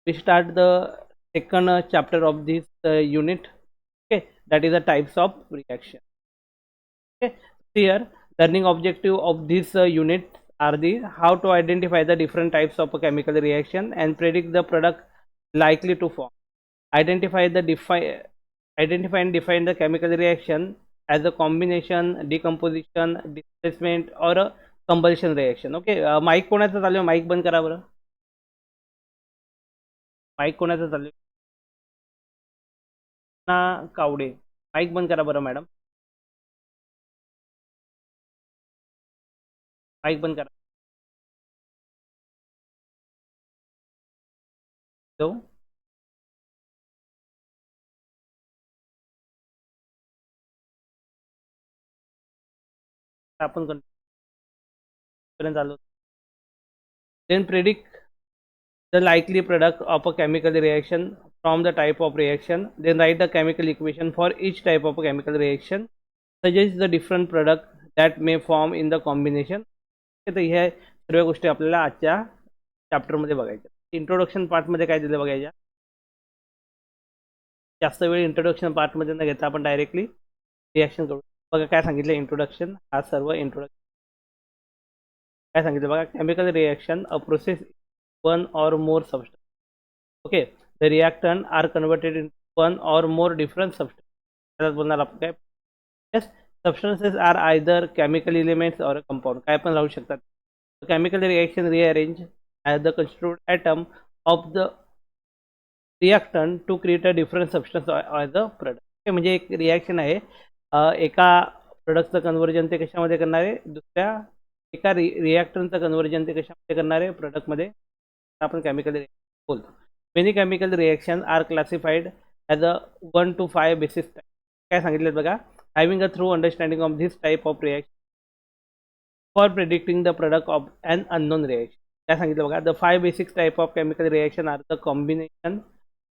we start the second chapter of this unit. Okay, that is the types of reaction. Okay, here learning objective of this unit are the how to identify the different types of a chemical reaction and predict the product likely to form. Identify the identify and define the chemical reaction as a combination, decomposition, displacement or a combustion reaction. Okay, mic कोणाचं चालू आहे? Mic बंद करा बरं. Mic कोणाचं चालू आहे? ना कावडे. माईक बंद करा बरं मॅडम. माईक बंद करा. हॅलो. आपण पर्यंत आलो. Then predict the likely product of a chemical reaction from the type of reaction. Then write the chemical equation for each type of a chemical reaction. Suggest the different product that may form in the combination. तर ह्या सर्व गोष्टी आपल्याला आजच्या चॅप्टरमध्ये बघायच्या. Introduction पार्टमध्ये काय दिलं बघायच्या. जास्त वेळ इंट्रोडक्शन पार्टमध्ये न घेता आपण डायरेक्टली रिॲक्शन करू. बघा काय सांगितलं इंट्रोडक्शन. हा सर्व इंट्रोडक्शन काय सांगितलं बघा. Chemical reaction a process one or more substance. Okay, the reactant are converted into one or more different substance. त्याला बोलणार आपण काय. yes, substances are either chemical elements or a compound. काय पण राहू शकतात. chemical reaction rearrange as the constituent atom of the reactant to create a different substance as a product. okay, म्हणजे एक रिॲक्शन आहे. एका प्रोडक्टचं कन्व्हर्जन ते कशामध्ये करणार आहे. दुसऱ्या एका रिॲक्टंटचं कन्व्हर्जन ते कशामध्ये करणार आहे. प्रोडक्टमध्ये आपण केमिकल रिएक्शन बोलतो. Many chemical reaction are classified as a 1 to 5 basis type. काय सांगितलं बघा. Having a through understanding of this type of reaction for predicting the product of an unknown reaction. काय सांगितलं बघा. The 5 basic type of chemical reaction are the combination,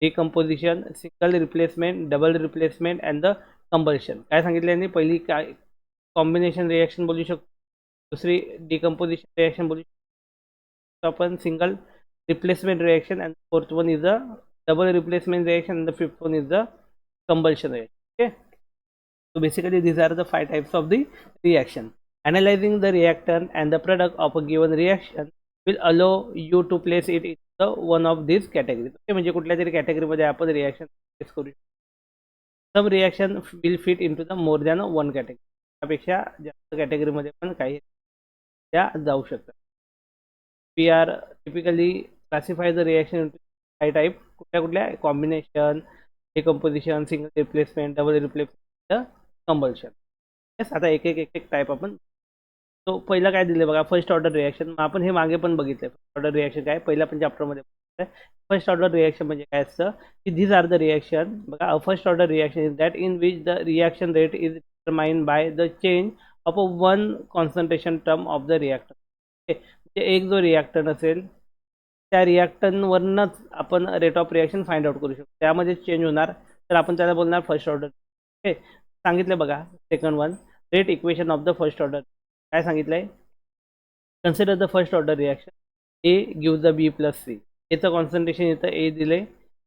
decomposition, single replacement, double replacement and the combustion. काय सांगितलं यांनी. पहिली काय combination reaction बोलू शकतो. दुसरी डिकम्पोजिशन रिएक्शन बोलू शकतो आपण. Single replacement reaction, and the fourth one is the double replacement reaction, and the fifth one is the combustion reaction. Okay, so basically these are the 5 types of the reaction. Analyzing the reactant and the product of a given reaction will allow you to place it in the one of these categories. okay, म्हणजे कुठल्या तरी category मध्ये आपण reaction place करू. some reaction will fit into the more than one category. त्यापेक्षा जास्त category मध्ये पण काही त्या जाऊ शकतात. we are typically classify the reaction into 5 type. कुठल्या combination, decomposition, single replacement, double replacement, कंबल्शन. Yes, आता एक एक टाईप आपण. तो पहिला काय दिले बघा. First order reaction. आपण हे मागे पण बघितलं. फर्स्ट ऑर्डर रिएक्शन काय पहिल्या पण चॅप्टरमध्ये. फर्स्ट ऑर्डर रिएक्शन म्हणजे काय असतं की धीज आर द रिएक्शन. बघा, first order reaction is that in which the reaction rate is determined by the change of a one concentration term of the reactor. एक जो रिॲक्टन असेल त्या रिॲक्टनवरनंच आपण rate of reaction find out करू शकतो. त्यामध्ये change होणार तर आपण त्याला बोलणार फर्स्ट ऑर्डर. ओके, सांगितलं बघा. Second one rate equation of the first order. काय सांगितलंय. Consider the first order reaction. A give the B plus C. एचं कॉन्सन्ट्रेशन इथं ए दिले.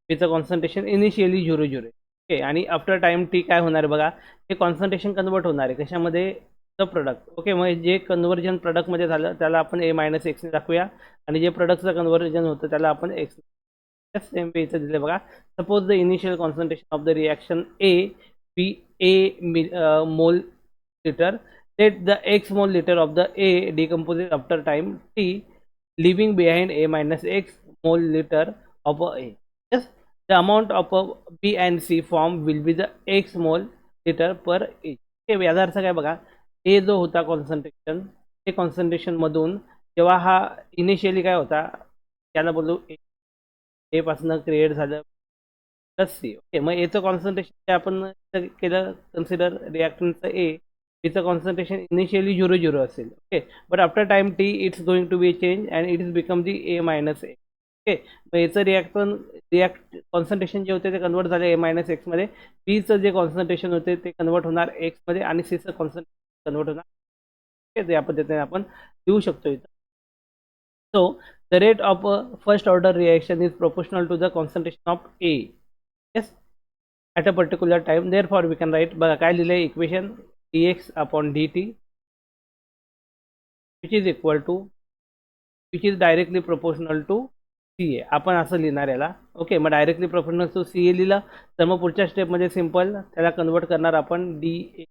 बीचं कॉन्सन्ट्रेशन इनिशियली 0 ओके, आणि आफ्टर टाइम टी काय होणार आहे बघा. हे कॉन्सन्ट्रेशन कन्वर्ट होणार आहे कशामध्ये. The product. ओके, मग जे कन्व्हर्जन प्रोडक्टमध्ये झालं त्याला आपण ए मायनस एक्सने दाखवूया, आणि जे प्रोडक्टचं कन्व्हर्जन होतं त्याला आपण एक्स. सेम पे इथं दिले बघा. Suppose the initial concentration of the reaction A B a mole litre. Let the X mole litre of the A decomposed after time T, leaving behind a minus x mole liter of a. Yes, the amount of a B and C form will be the x mole liter per each. हे याचा अर्थ काय बघा. ए जो होता concentration, ते concentration मधून जेव्हा हा इनिशियली काय होता त्याला बोलू ए पासून क्रिएट झालं प्लस सी. ओके, मग एचं कॉन्सन्ट्रेशन आपण केलं कन्सिडर रिॲक्टंटचं ए. its concentration initially 0 असेल. Okay, but after time T it's going to be change and it is become the A minus A. Okay, मग याचं कॉन्सन्ट्रेशन जे होते ते कन्वर्ट झाले ए मायनस एक्समध्ये. बीचं जे कॉन्सन्ट्रेशन होते ते कन्वर्ट होणार एक्समध्ये, आणि सीचं कॉन्सन्ट्रेशन कन्वर्ट होणार. ओके, या पद्धतीने आपण लिहू शकतो इथं. So the rate of a first order reaction is proportional to the concentration of A, yes, at a particular time. Therefore we can write, बघा काय लिहिलंय equation, dx upon dt which is equal to, which is directly proportional to CA. आपण असं लिहिणार याला. Okay, मग directly proportional to CA लिहिलं तर मग पुढच्या स्टेपमध्ये सिंपल त्याला कन्वर्ट करणार आपण dx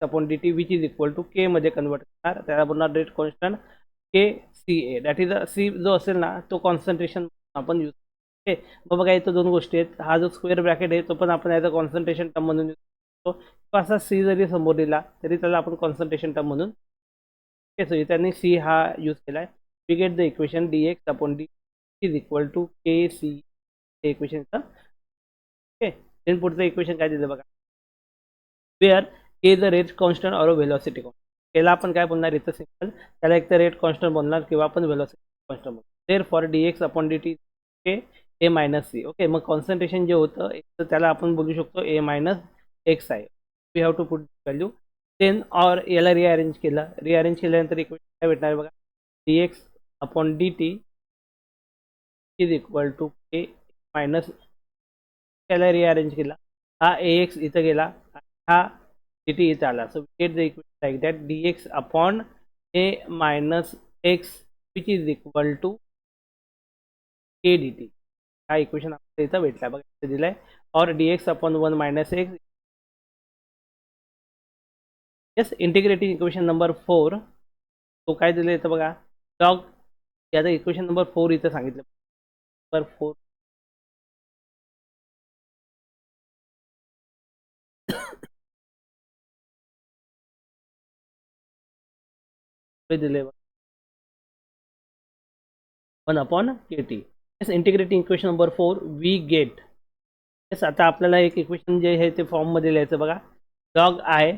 upon dt which is equal to K मध्ये कन्वर्ट करणार, त्याला बोलणार rate constant K CA, that is C जो असेल ना तो कॉन्सन्ट्रेशन आपण यूज. ओके, मग बघा इथं दोन गोष्टी आहेत. हा जो स्क्वेअर ब्रॅकेट आहे तो पण आपण याचा कॉन्सन्ट्रेशन टर्म म्हणून यूज करतो. असा सी जरी समोर दिला तरी त्याला आपण कॉन्सन्ट्रेशन टर्म म्हणून. ओके, सो त्यांनी सी हा यूज केला आहे. We get the equation dx upon dt is equal to K C, हे इक्वेशनचं. ओके, देन पुढचं इक्वेशन काय दिलं बघा, where K is the rate constant or velocity constant. त्याला आपण काय बोलणार इथं सिंपल, त्याला एक तर रेट कॉन्स्टंट बोलणार किंवा आपण व्हेलॉसिटी कॉन्स्टंट बोलणार. Therefore dx upon dt K ए मायनस सी. ओके, मग कॉन्सन्ट्रेशन जे होतं तर त्याला आपण बोलू शकतो ए मायनस एक्स आहे. We have to put value. Then or याला रिअरेंज केल्यानंतर इक्वेशन काय भेटणार बघा, dx upon dt is equal to K minus, त्याला रिअरेंज केला, हा ए एक्स इथं गेला, हा dt इथं आला. So get the equation like that dx upon A minus X which is equal to K dt. हा इक्वेशन आपल्याला इथं भेटला बघा, इथं दिलाय. Or dx upon 1 minus X, yes, integrating equation number 4. तो काय दिलं इथं बघा, लॉग, याचं इक्वेशन नंबर 4 इथं सांगितलं. नंबर 4 दिले 1 upon K T. Yes, integrating equation number 4 we get. Yes, आता आपल्याला एक इक्वेशन जे आहे ते फॉर्ममध्ये लिहायचं बघा, log I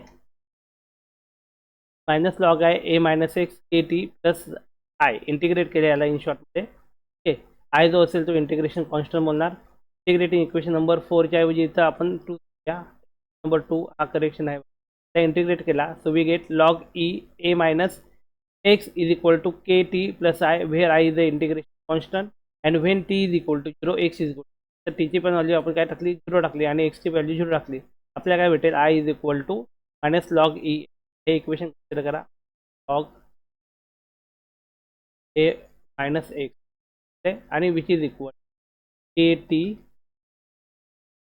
minus log I A minus x K T plus I. Integrate केले याला इन शॉर्टमध्ये. ओके, आय जो असेल तो इंटिग्रेशन कॉन्स्टंट बोलणार. इंटिग्रेटिंग इक्वेशन नंबर 4च्या ऐवजी इथं आपण 2 घ्या, नंबर 2 हा करेक्शन आहे. त्या इंटिग्रेट केला, so we get log e A minus x is equal to K T plus I, where I is the integration constant and when T is equal to 0 x is equal. तर टीची पण value आपण काय टाकली, 0 टाकली आणि एक्सची value 0 टाकली. आपल्याला काय भेटेल, I is equal to minus log e, हे इक्वेशन कन्सिडर करा, लॉग ए मायनस एक्स आणि which is equal K T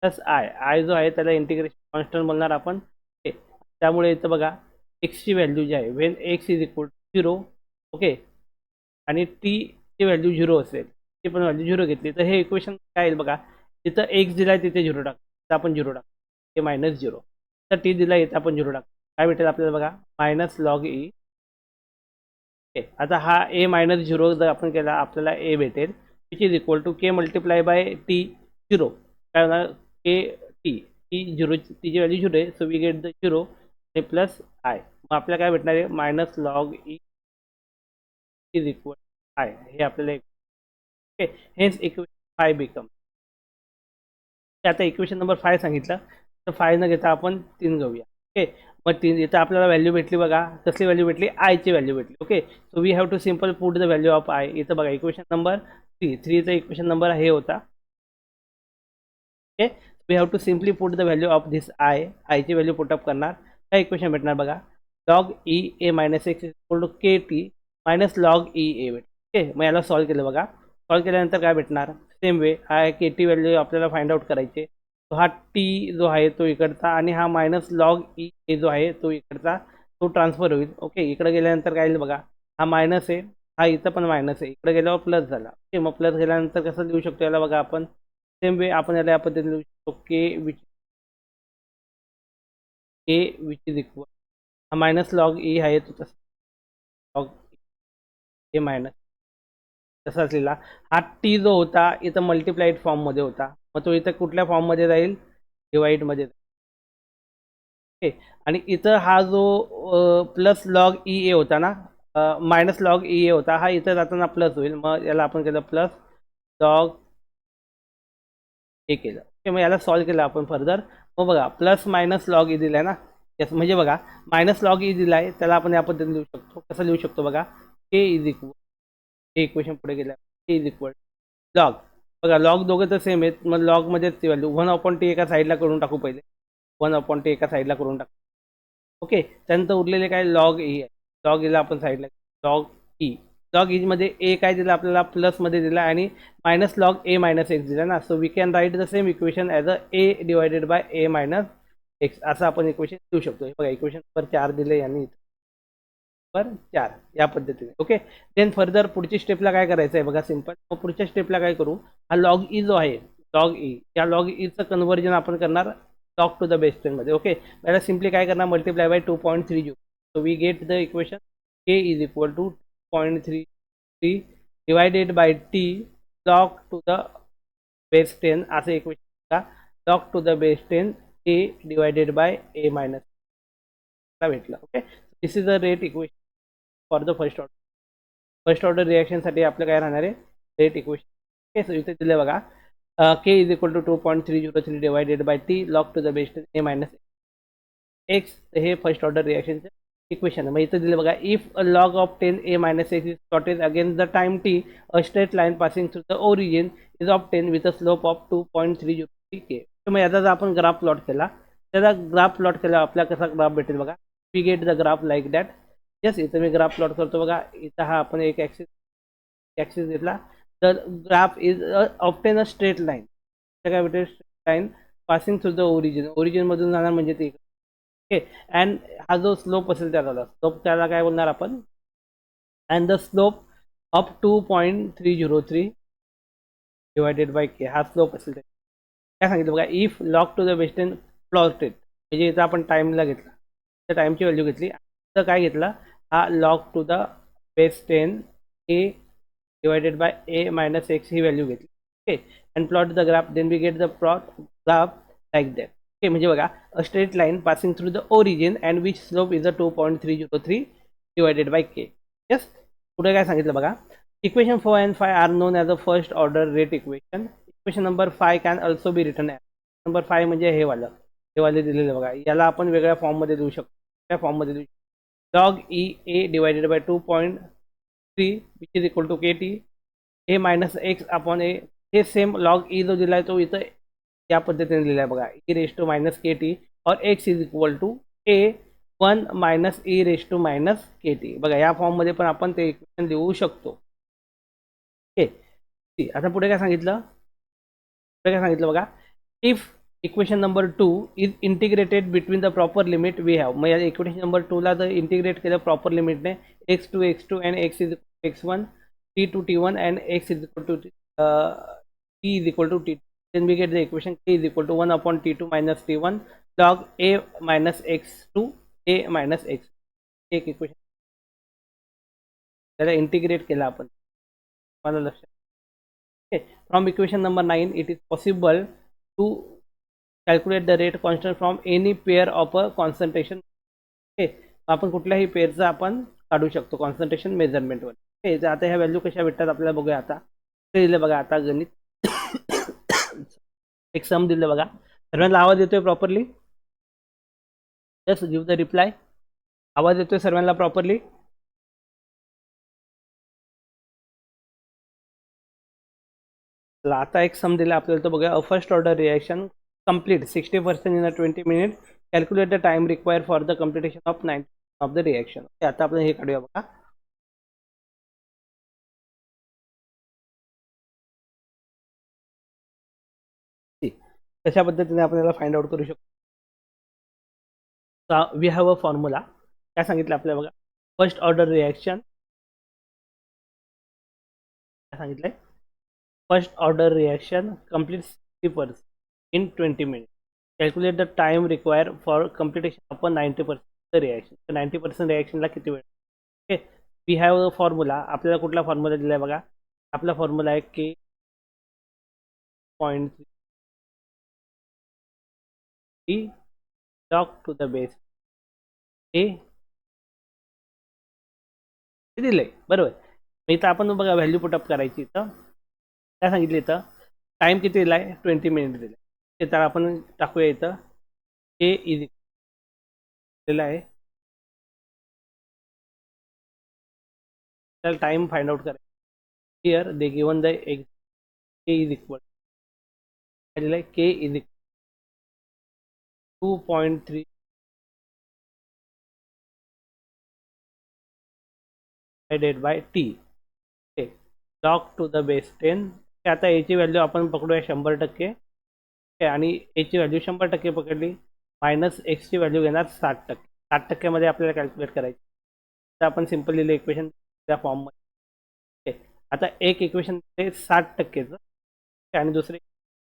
plus I. I जो आहे त्याला इंटिग्रेशन कॉन्स्टंट बोलणार आपण. त्यामुळे इथं बघा एक्सची व्हॅल्यू जी आहे when X is equal to 0, okay, आणि टीची व्हॅल्यू 0 असेल, ती पण व्हॅल्यू 0 घेतली तर हे इक्वेशन काय येईल बघा, तिथं एक्स दिला आहे तिथे 0 टाक, तर आपण 0 टाक, हे मायनस 0. तर टी दिला इथं आपण 0 टाक, काय भेटेल आपल्याला बघा, मायनस लॉग ई. ओके, आता हा ए मायनस 0 जर आपण केला आपल्याला ए भेटेल which is equal to K multiply by T 0. काय होणार, के टी, टी 0, टीची व्हॅल्यू 0 आहे, सो वी गेट द 0 आणि प्लस आय. मग आपल्याला काय भेटणार आहे, minus log E is equal I, हे आपल्याला. ओके, हेच इक्वेशन 5 बिकम. आता इक्वेशन नंबर 5 सांगितलं तर 5 न घेता आपण 3 घेऊया. ओके, मग 3 इथं आपल्याला व्हॅल्यू भेटली बघा, कसली व्हॅल्यू भेटली, आयची व्हॅल्यू भेटली. Okay, so we have to simple put the value of I. इथं बघा इक्वेशन नंबर 3चा इक्वेशन नंबर हे होता. Okay, we have to simply put the value of this I. आयची व्हॅल्यू पुटअप करणार, काय इक्वेशन भेटणार बघा, log e A minus x equal to K T minus log e A भेट. Okay, मग याला सॉल्व केलं बघा, सॉल्व केल्यानंतर काय भेटणार, सेम वे हा के टी व्हॅल्यू आपल्याला फाइंड आउट करायचे. तो हा टी जो आहे तो इकडचा आणि हा मायनस लॉग ई ए जो आहे तो इकडचा, तो ट्रान्सफर होईल. ओके, इकडे गेल्यानंतर काय येईल बघा, हा मायनस आहे, हा इथं पण मायनस आहे, इकडे गेल्यावर प्लस झाला. ओके, मग प्लस गेल्यानंतर कसं लिहू शकतो याला बघा आपण, सेम वे आपण याला या पद्धतीने लिहू शकतो, के विच इज इक्वल, हा मायनस लॉग ई आहे तो तसा लॉग ए मायनस तसाच लिहिला. हा टी जो होता इथं मल्टिप्लाइड फॉर्ममध्ये होता, मग तो इथं कुठल्या फॉर्ममध्ये जाईल, डिवाइडमध्ये. ओके, आणि इथं हा जो प्लस लॉग ई ए होता ना, मायनस लॉग ई ए होता, हा इथं जाताना प्लस होईल, मग याला आपण केलं प्लस लॉग ए केलं. ओके, मग याला सॉल्व केलं आपण फर्दर. मग बघा प्लस मायनस लॉग ई दिला आहे ना, यस, म्हणजे बघा मायनस लॉग ई दिला आहे त्याला आपण या पद्धतीने लिहू शकतो. कसं लिहू शकतो बघा, के इज इक्वल, हे इक्वेशन पुढे गेलं इज इक्वल लॉग. बघा लॉग दोघं तर सेम आहेत, मग लॉगमध्येच ती व्हॅल्यू 1/t एका साईडला करून टाकू पहिले. 1/t एका साईडला करून टाकू. ओके, त्यानंतर उरलेले काय लॉग ई आहे. लॉग ईला आपण साईडला लॉग ई. लॉग ई मध्ये ए काय दिला आपल्याला प्लसमध्ये दिला आणि मायनस लॉग ए मायनस एक्स दिला ना. So we can write the same equation as a A divided by A minus x असं आपण इक्वेशन देऊ शकतो. बघा इक्वेशन नंबर 4 दिले यांनी पर 4 या पद्धतीने. ओके, देन फर्दर पुढची स्टेपला काय करायचं आहे बघा सिंपल. मग पुढच्या स्टेपला काय करू, हा लॉग ई जो आहे लॉग ई, या लॉग ईचं कन्व्हर्जन आपण करणार लॉग टू द बेस 10 मध्ये. ओके, त्याला सिम्पली काय करणार multiply by 2.30. So we get the equation K is equal to 2.33 divided by T log to the base 10 असं equation log to the base 10 A divided by A minus भेटलं. Okay, this is a rate equation for the first order. First order रिॲक्शनसाठी आपलं काय राहणार आहे rate equation. Okay, so इथे दिलं बघा K is equal to 2.303 divided by T log to the base 10 A minus X. हे फर्स्ट ऑर्डर रिॲक्शनचं इक्वेशन आहे. मग इथं दिलं बघा if a log of 10 A minus x is plotted against the time T a straight line passing through the origin is of 10 with a slope of 2.303 K. मग याचा जर आपण ग्राफ प्लॉट केला, त्याचा ग्राफ प्लॉट केला आपल्याला कसा graph भेटेल बघा. We get the graph like that. Yes, इथं मी ग्राफ प्लॉट करतो बघा. इथं हा आपण एक ॲक्सिस घेतला. The graph is obtain a straight line. काय भेटेल straight line passing through the origin मधून जाणार म्हणजे ते. ओके, अँड हा जो स्लोप असेल त्याला स्लोप त्याला काय बोलणार आपण and the slope of 2.303 divided by K हा स्लोप असेल. काय सांगितलं बघा if log to the western plotted म्हणजे इथं आपण टाईमला घेतला, त्या टाईमची व्हॅल्यू घेतली. तर काय घेतला हा log to the base 10 A divided by A minus X ही व्हॅल्यू घेतली. Okay, and plot the graph then we get the graph like that. Okay, म्हणजे बघा a straight line passing through the origin and which slope is a 2.303 divided by K. Yes, पुढे काय सांगितलं बघा equation 4 and 5 are known as a first order rate equation. Equation number 5 can also be written as number 5 म्हणजे हे वाले दिलेलं बघा. याला आपण वेगळ्या फॉर्ममध्ये देऊ शकतो. त्या फॉर्ममध्ये देऊ शकतो log e A divided by 2.3 which is equal to K T A minus X upon A. हे सेम लॉग ई जो दिला आहे तो इथं या पद्धतीने लिहिला आहे बघा e raise to minus K T और X is equal to A 1 minus e raise to minus K T. बघा या फॉर्ममध्ये पण आपण ते इक्वेशन लिहू शकतो. ओके, आता पुढे काय सांगितलं बघा if equation number 2 is integrated between the proper limit we have. मग या इक्वेशन नंबर 2 ला जर इंटिग्रेट केलं प्रॉपर लिमिटने x2 and x इज x1 t2 t1 and x is equal to t is equal to t2. Then we get the equation k is equal to 1 upon t2 minus t1 log a minus x2 a minus x. एक equation त्याला integrate केला आपण मला लक्षात. Okay, from equation number 9 it is possible to calculate the rate constant from any pair of a concentration. Okay, आपण कुठल्याही पेअरचा आपण काढू शकतो कॉन्सन्ट्रेशन मेजरमेंटवर. ओके, तर आता ह्या व्हॅल्यू कशा भेटतात आपल्याला बघूया. आता ते दिलं बघा आता गणित एक सम दिलं बघा. सर्वांना आवाज येतोय properly. Just give the reply. आवाज येतोय सर्वांना प्रॉपरली. आता एक सम दिला आपल्याला तो बघा अ first order reaction complete 60% in a 20 minutes. Calculate the time required for the completion of 90% of the reaction. आता आपण हे काढूया बघा. कशा पद्धतीने आपल्याला फाइंड आउट करू शकतो. We have a formula. काय सांगितलं आपल्याला बघा फर्स्ट ऑर्डर रिएक्शन काय सांगितलंय first order reaction complete 60% in 20 minutes. Calculate the time required for completion of 90% reaction. तर 90% रिएक्शनला किती वेळ. Okay, we have a formula. आपल्याला कुठला फॉर्म्युला दिला आहे बघा. आपला फॉर्म्युला आहे K point three log to the base A दिलंय बरोबर. इथं आपण बघा व्हॅल्यू पुटअप करायची. इथं काय सांगितलं इथं टाइम किती दिला आहे 20 मिनिट दिले. ते तर आपण टाकूया इथं ए इज दिला आहे. त्याला टाइम फाइंड आउट करायचा. Here they given the K is equal k is equal 2.3 divided by T log to the base 10. आता याची व्हॅल्यू आपण पकडूया 100%. आणि याची व्हॅल्यू 100% पकडली मायनस एक्सची व्हॅल्यू घेणार 60%. 60%मध्ये आपल्याला कॅल्क्युलेट करायची. तर आपण सिम्पल लिहिलं इक्वेशन त्या फॉर्ममध्ये. आता एक इक्वेशन ते 60%चं आणि दुसरे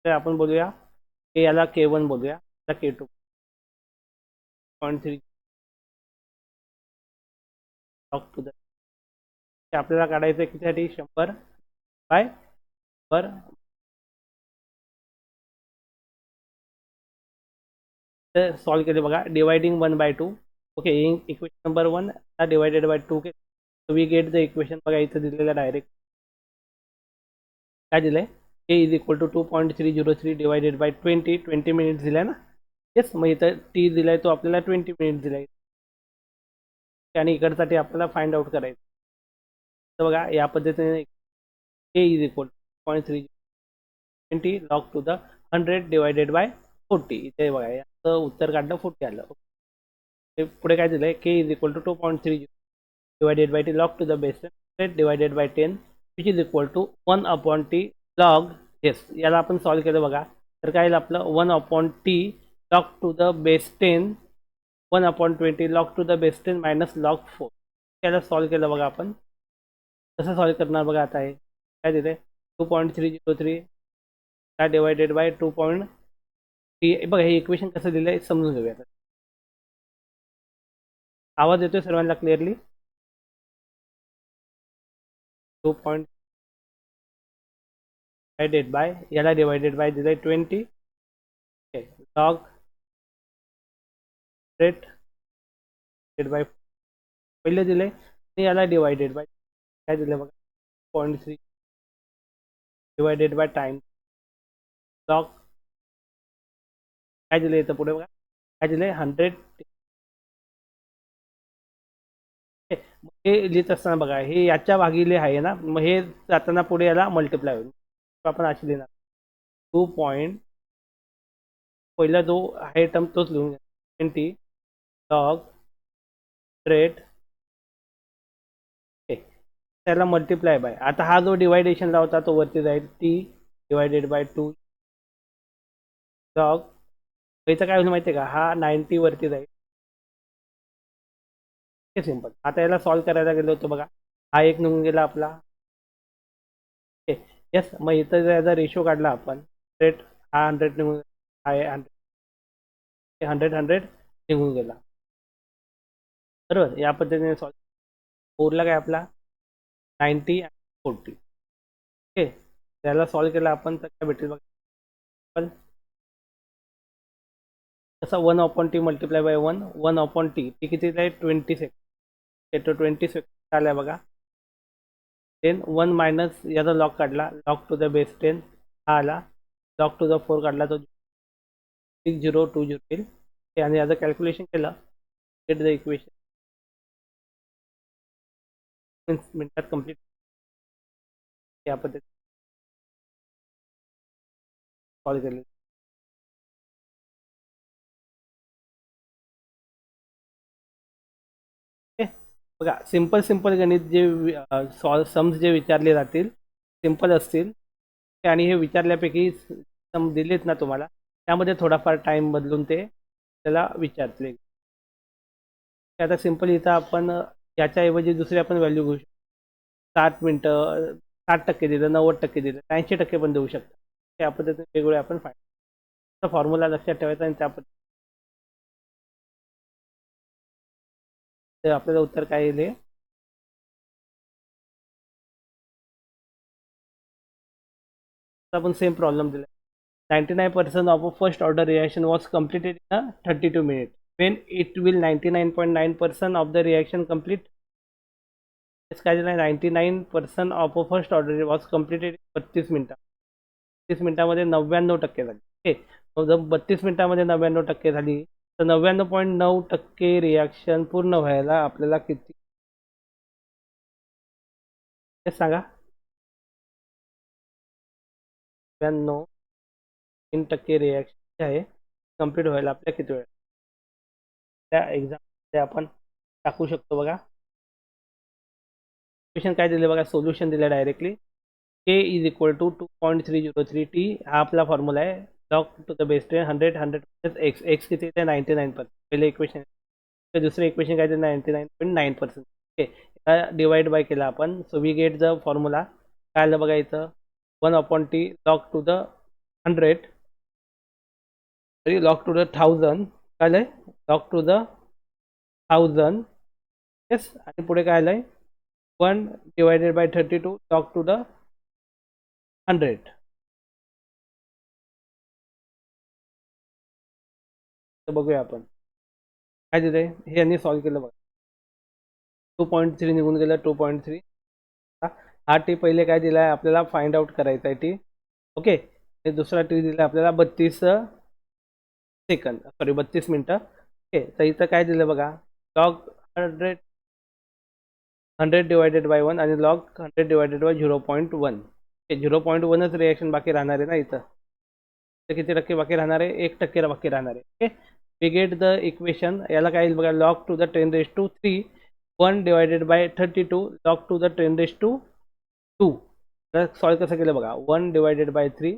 आपण बोलूया के, याला K1 बोलूया, याला K2 0.3 लॉग टू द. आपल्याला काढायचं कितीसाठी 100 बाय पर सॉल्व केले बघा. Dividing 1/2. Okay, equation number 1 divided by 2 K. We get the equation बघा इथं दिलेलं डायरेक्ट काय दिलंय के is equal to 2.303 divided by 20 minutes दिलाय ना. येस, मग इथं टी दिलाय तो आपल्याला 20 मिनिट्स दिलाय आणि इकडसाठी आपल्याला फाइंड आउट करायचं. तर बघा या पद्धतीने K is equal to 0.320 log to the 100 divided by 40. इथे बघा याचं उत्तर काढलं 40 आलं. पुढे काय दिलंय के is equal to 2.30 divided by T log to the base 100 divided by 10 which is equal to 1/t log. Yes, याला आपण सॉल्व केलं बघा. तर काय येईल आपलं 1/t log to the base 10 1/20 log to the base 10 minus log 4. याला solve केलं बघा आपण. कसं सॉल्व करणार बघा. आता आहे काय दिले 2.303 डिवायडेड बाय 2.3. बघा हे इक्वेशन कसं दिलं आहे समजून घेऊया. आवाज येतोय सर्वांना क्लिअरली. 2 डिवायडेड बाय याला डिवायडेड बाय दिलंय 20 लॉग रेट बाय पहिले दिले आणि याला डिवायडेड बाय काय दिलं बघा 0.3 डिवायडेड बाय टाइम लॉग काय दिलं इथं पुढे बघा काय दिलंय 100. हे लिहित असताना बघा हे याच्या भागिले आहे ना, मग हे जाताना पुढे याला मल्टिप्लाय होईल. आपण अशी लिहिणार 2 पहिला जो आहे टर्म तोच लिहून घ्या 20 लॉग रेट त्याला मल्टिप्लाय बाय. आता हा जो डिवायडेशनला होता तो वरती जाईल टी डिवायडेड बाय 2 लॉग. इथं काय होईल माहिती आहे का, हा 90 वरती जाईल. हे सिंपल. आता याला सॉल्व करायला गेलो होतो बघा, हा एक निघून गेला आपला. येस, मग इथं जर याचा रेशो काढला आपण रेट हा 100 निघून आहे 100 निघून गेला बरोबर. या पद्धतीने सॉल्व उरला काय आपला 90 आणि 40. ओके, त्याला सॉल्व केला आपण तर काय भेटेल बघा. पण तसा 1/t multiply bye 1/t T किती आहे 20 सेकंड. तो 20 सेकंड आलाय बघा. देन 1 मायनस याचा लॉग काढला लॉग टू द बेस 10 हा आला. लॉग टू द 4 काढला तो 6020 येईल. आणि याचं कॅल्क्युलेशन केलं गेट द इक्वेशन मिनिटात कम्प्लीट या पद्धतीने सॉल्व केलं. बघा सिंपल गणित जे सम्स जे विचारले जातील सिंपल असतील आणि हे विचारल्यापैकी सम दिलेत ना तुम्हाला त्यामध्ये थोडाफार टाइम बदलून ते त्याला विचारले. आता सिंपल इथं आपण याच्याऐवजी दुसरी आपण व्हॅल्यू घेऊ शकतो. 60 मिनटं 60% दिलं 90% दिलं 80% पण देऊ शकतो. त्या पद्धतीने वेगवेगळे आपण फायदा फॉर्म्युला लक्षात ठेवायचा आणि त्या पद्धतीने आपल्याला उत्तर काय येईल हे आपण सेम प्रॉब्लेम दिला. 99% of a first order reaction was completed in a 32 minutes. When it will 99.9% of the reaction complete. This काय दिलं 99% of a first order was completed in 32 मिनिटात. 32 मिनिटामध्ये 99% झाली. ओके, जर 32 मिनिटामध्ये 99% झाली तर 99.9% रिॲक्शन पूर्ण व्हायला आपल्याला किती हे सांगा. 99% रिॲक्शन आहे कम्प्लीट व्हायला आपल्या किती वेळ त्या एक्झाममध्ये आपण टाकू शकतो बघा. क्वेश्चन काय दिले बघा, सोल्युशन दिलं directly. K is equal to 2.303 T हा आपला फॉर्म्युला आहे. Log to the base 10 100 X X किती आहे 99%. पहिले इक्वेशन. तर दुसरे इक्वेशन काय ते 99.9%. ओके, डिवाइड बाय केला आपण. So we get the formula. काय आलं बघा इथं 1/t log to the 100 log to the 1000. काय आलंय लॉग टू द 1000. येस, आणि पुढे काय आलंय 1/32 लॉग टू द 100. तर बघूया आपण काय दिलंय. हे यांनी सॉल्व्ह केलं बघा. 2.3 निघून गेलं 2.3. हा टी पहिले काय दिलाय आपल्याला फाइंड आउट करायचा आहे टी. ओके, हे दुसरा टी दिला आपल्याला 32 सेकंद, सॉरी 32 मिनिटं. ओके, तर इथं काय दिलं बघा लॉग 100 डिवायडेड बाय 1 आणि लॉग 100 डिवायडेड बाय 0.1. 0.1च रिॲक्शन बाकी राहणार आहे ना इथं. तर किती टक्के बाकी राहणार आहे 1% बाकी राहणार आहे. Okay, we get the equation. याला काय येईल बघा log to the 10⁻³ 1 divided by 32 log to the 10⁻². तर सॉल्व कसं केलं बघा 1 divided by 3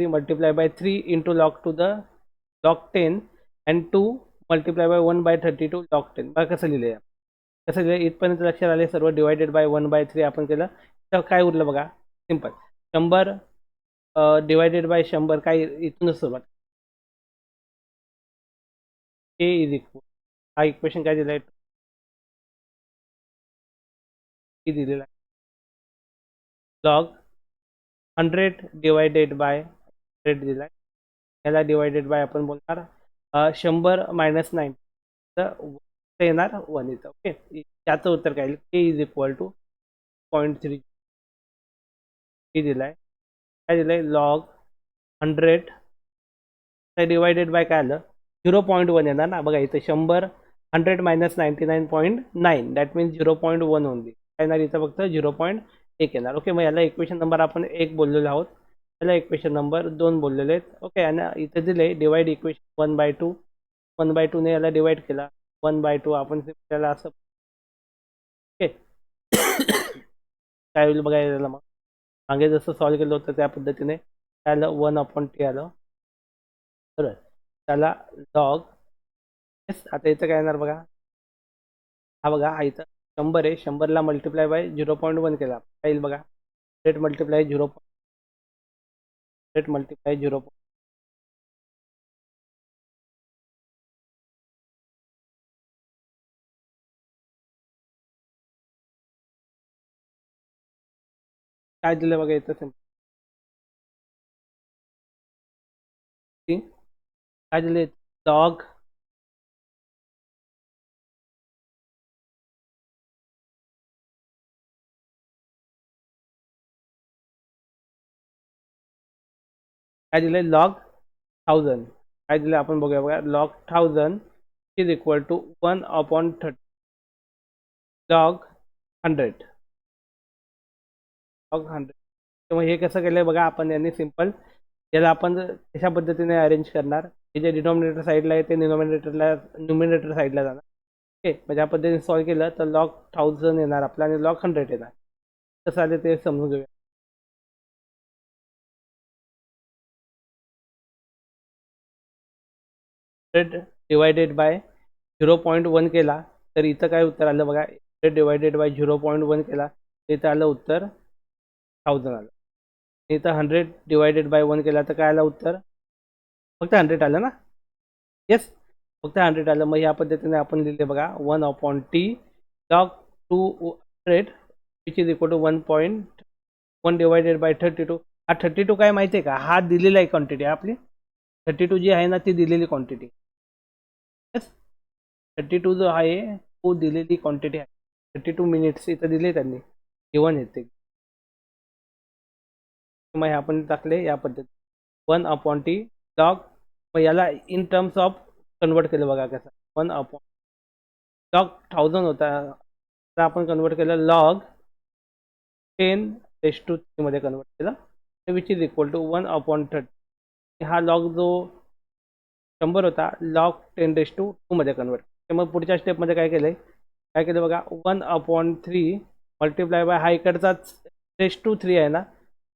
multiply by 3 into log to the log 10 and 2 multiply by 1/32 log 10. बघा कसं लिहिलं आहे. कसं लिहिलं इथपर्यंत लक्षात आले सर्व. डिवायडेड बाय 1/3 आपण केलं. तर काय उरलं बघा सिम्पल 100 डिवायडेड बाय 100 काय इथूनच सुरुवात. के इज इक्वल हा इक्वेशन काय दिलं आहे दिलेला आहे लॉग 100 डिवायडेड बाय 100 दिला आहे. याला डिवायडेड बाय आपण बोलणार 100 मायनस 9 तर येणार 1 इथं. ओके, त्याचं उत्तर काय येईल के इज इक्वल टू 0.3 दिलाय. काय दिलंय लॉग 100 डिवायडेड बाय काय आलं 0.1 येणार ना बघा इथं 100 100 मायनस 99.9 दॅट मीन्स 0.1 ओनली. काय येणार इथं फक्त 0.1 येणार. ओके, मग याला इक्वेशन नंबर आपण 1 बोललेलो आहोत. याला इक्वेशन नंबर 2 बोललेले आहेत. ओके, आणि इथं दिले डिवाइड इक्वेशन 1/2 1/2 ने याला डिवाइड केला 1/2 आपण त्याला असं. ओके, काय होईल बघा याला मग मागे जसं सॉल्व्ह केलं होतं त्या पद्धतीने काय आलं 1/t आलं. बरोबर, त्याला लॉग. आता इथं काय येणार बघा हा बघा हा इथं 100 आहे. 100ला मल्टिप्लाय बाय 0.1 केला काय येईल बघा 100 मल्टिप्लाय 0. काय दिलं बघा इथं सिम्पल काय दिले लॉग काय दिले लॉग 1000. काय दिलं आपण बघूया बघा log 1000 is equal to 1/30 log 100 log 100. तेव्हा हे कसं केलंय बघा आपण यांनी सिम्पल. याला आपण कशा पद्धतीने अरेंज करणार हे जे डिनॉमिनेटर साईडला आहे ते न्युमिनेटर साईडला जाणार. ओके, म्हणजे या पद्धतीने सॉल्व्ह केलं तर लॉग 1000 येणार आपला आणि लॉग 100 येणार. कसं आले ते समजून घेऊया. 100 डिवायडेड बाय 0.1 केला तर इथं काय उत्तर आलं बघा 100 डिवायडेड बाय 0.1 केला तर इथं आलं उत्तर 1000 आलं. इथं 100 डिवायडेड बाय 1 केला तर काय आलं उत्तर फक्त 100 आलं ना. येस, फक्त 100 आलं. मग या पद्धतीने आपण लिहिले बघा 1/t log 200 which is equal to 1.1 divided by 32. हा 32 काय माहिती आहे का हा दिलेला आहे क्वांटिटी आपली 32 जी आहे ना ती दिलेली क्वांटिटी. येस, 32 जो आहे तो दिलेली क्वांटिटी आहे. 32 मिनिट्स इथं दिले त्यांनी गिवन येते. मग हे आपण टाकले या पद्धतीने 1/t लॉग. मग याला इन टर्म्स ऑफ कन्वर्ट केलं बघा कसं 1 लॉग 1000 होता तर आपण कन्वर्ट केलं लॉग 10 10⁻³ मध्ये कन्वर्ट केलं विच इज इक्वल टू 1/30. हा लॉग जो 100 होता लॉग 10⁻² मध्ये कन्वर्ट. मग पुढच्या स्टेपमध्ये काय केलं बघा 1/3 मल्टिप्लाय बाय हा इकडचा 10⁻³ आहे ना,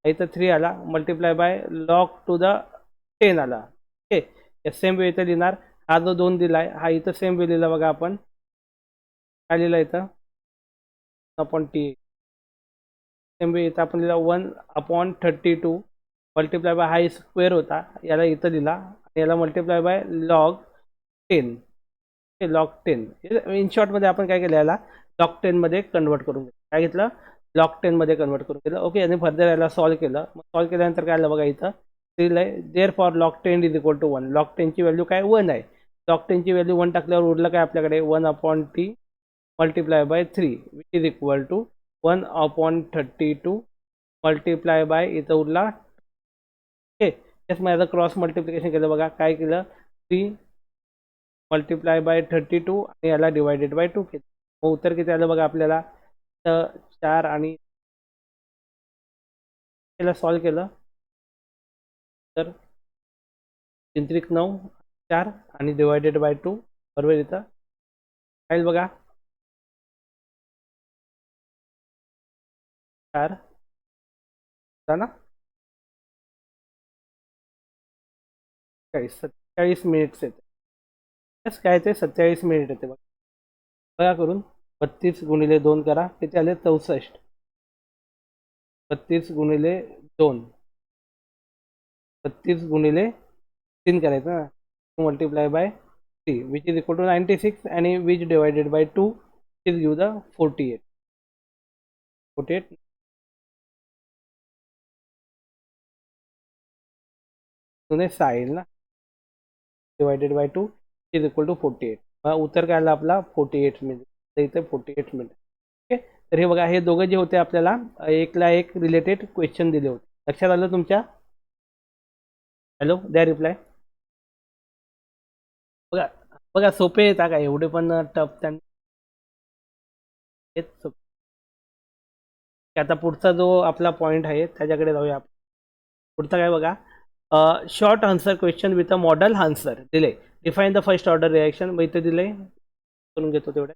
इथं 3 आला multiply by log to the 10 आला. ओके सेम वे इथं लिहिणार. हा जो 2 दिलाय हा इथं सेम वे लिहिला बघा आपण. काय लिहिलं इथं 1/t. सेम वे इथं आपण लिहिला 1/32 मल्टिप्लाय बाय हा स्क्वेअर होता याला इथं लिहिला आणि याला multiply by log 10. Log 10 in शॉर्टमध्ये आपण काय केलं याला लॉग 10 मध्ये कन्वर्ट करून घेतलं. काय घेतलं लॉग 10 मध्ये कन्वर्ट करून घेतलं. ओके आणि फर्दर याला सॉल्व केलं. मग सॉल्व केल्यानंतर काय आलं बघा इथं दिलंय therefore log 10 is equal to 1. Log 10 ची व्हॅल्यू काय 1 आहे. लॉग 10 ची व्हॅल्यू 1 टाकल्यावर उरलं काय आपल्याकडे 1/t multiply by 3 which is equal to 1/32 multiply by इथं उरला. ओके येस मग याचं क्रॉस मल्टिप्लिकेशन केलं बघा. काय केलं 3 मल्टिप्लाय बाय 32 आणि याला डिवायडेड बाय 2 केलं. मग उत्तर किती आलं बघा आपल्याला 4 आणि त्याला सॉल्व केलं तर 3×9 4 आणि डिवायडेड बाय 2 बरोबर इथं काय बघा 4 ना 47 मिनिट्स येते. यस काय ते 47 मिनिट येते बघा करून 32 गुणिले 2 करा किती आले 64. 32 गुणिले 2 32 गुणिले 3 करायचं ना multiply by 3 which is equal to 96 आणि which divided by 2 is give the 48. 6 येईल ना divided by 2 is equal to 48. मग उत्तर काय आलं आपला 48 मिनिट. तर इथे 48 मिनिट. ओके तर हे बघा हे दोघं जे होते आपल्याला 1 रिलेटेड क्वेश्चन दिले होते. लक्षात आलं तुमच्या. हॅलो द्या रिप्लाय. बघा बघा सोपे येतात का एवढे पण टफ त्यांनी. आता पुढचा जो आपला पॉईंट आहे त्याच्याकडे जाऊया. पुढचा काय बघा short answer question with a model answer दिले. Define the first order reaction मग इथे दिले करून घेतो तेवढे.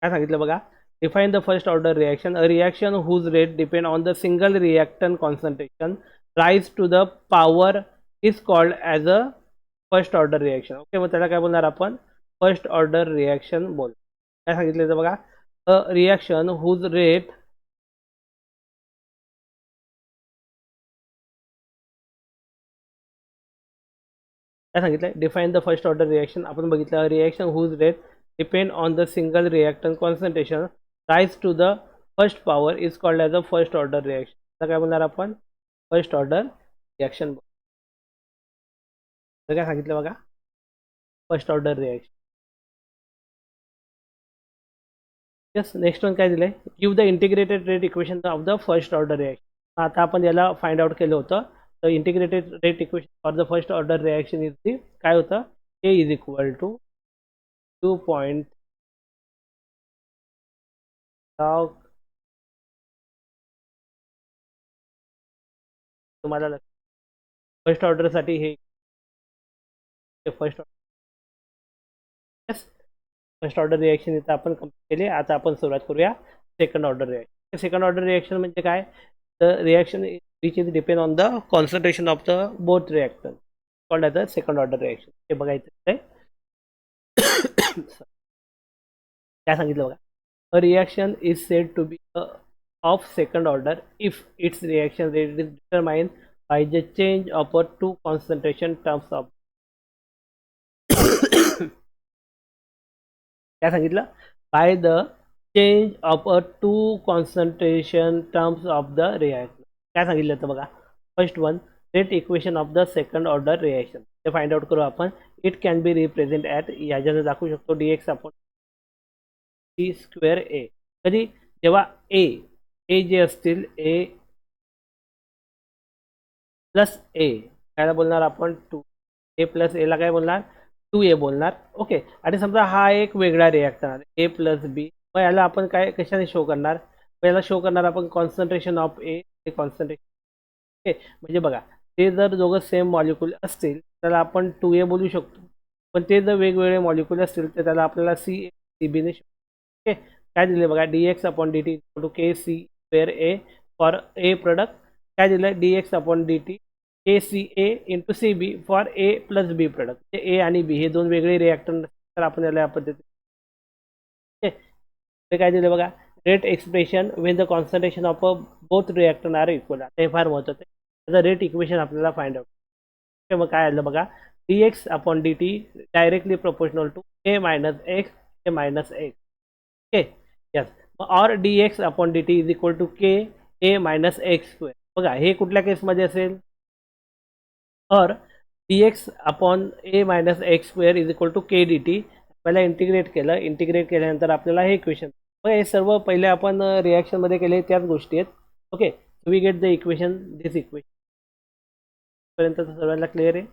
काय सांगितलं बघा define the first order reaction a reaction whose rate depend on the single reactant concentration raise to the power is called as a first order reaction. Okay मग त्याला काय बोलणार आपण फर्स्ट ऑर्डर रिएक्शन बोल. काय सांगितलं बघा अ रिएक्शन हुज रेट काय सांगितलं define the first order reaction. आपण बघितलं reaction whose rate depend on the single reactant concentration raise to the first power is called as a first order reaction. आता काय बोलणार आपण फर्स्ट ऑर्डर रिएक्शन. तर काय सांगितलं बघा first order reaction. Yes next one काय दिलंय give the integrated rate equation of the first order reaction. आता आपण याला फाइंड आउट केलं होतं. तर integrated rate equation for the first order reaction is the काय होतं ए इज इक्वल टू 2 पॉईंट तुम्हाला फर्स्ट ऑर्डरसाठी हे फर्स्ट फर्स्ट ऑर्डर रिएक्शन इथं आपण कंप्लीट केले. आता आपण सुरुवात करूया second order reaction. Second order reaction म्हणजे काय the reaction which is depend on the concentration of the both reactor called as the second order reaction. हे बघायचं आहे काय सांगितलं बघा a reaction is said to be of second order if its reaction rate is determined by the change of a two concentration terms of काय सांगितलं by the change of a to concentration terms of the reaction. काय सांगितलं तर बघा first one rate equation of the second order reaction ते find out करू आपण. It can be represent at याच्यानं दाखवू शकतो dx upon T square A. कधी जेव्हा ए जे असतील ए प्लस ए काय बोलणार आपण 2 ए प्लस एला काय बोलणार 2a बोलणार. ओके आणि समजा हा एक वेगळा रिॲक्टर ए प्लस बी मग याला आपण काय कशाने शो करणार, याला शो करणार आपण concentration of A concentration. Okay, म्हणजे बघा ते जर दोघं सेम मॉलिक्यूल असतील तर आपण 2A बोलू शकतो, पण ते जर वेगवेगळे मॉलिक्यूल असतील तर त्याला आपल्याला CB ने. ओके, काय दिले बघा, dx upon dt to K C square A for a product. काय दिलं, dx upon dt K C A into C B for A plus B product. A आणि बी हे दोन वेगळे रिॲक्टंट तर आपण याला या पद्धतीने. ते काय दिलं बघा, rate expression when the concentration of both reactant are equal. हे फार महत्त्वाचं आहे, त्याचं रेट इक्वेशन आपल्याला फाइंड आउट. मग काय आलं बघा, dx upon dt directly proportional to A minus x A minus X. Okay, yes. Or dx upon dt is equal to K A minus x square. बघा हे कुठल्या केसमध्ये असेल, or dx upon A minus x square is equal to k d T. पहिला integrate केलं, integrate केल्यानंतर आपल्याला हे इक्वेशन. मग हे सर्व पहिले आपण रिॲक्शनमध्ये केले त्याच गोष्टी आहेत. Okay, we get the equation, this equation. पर्यंत सर्वांना क्लिअर आहे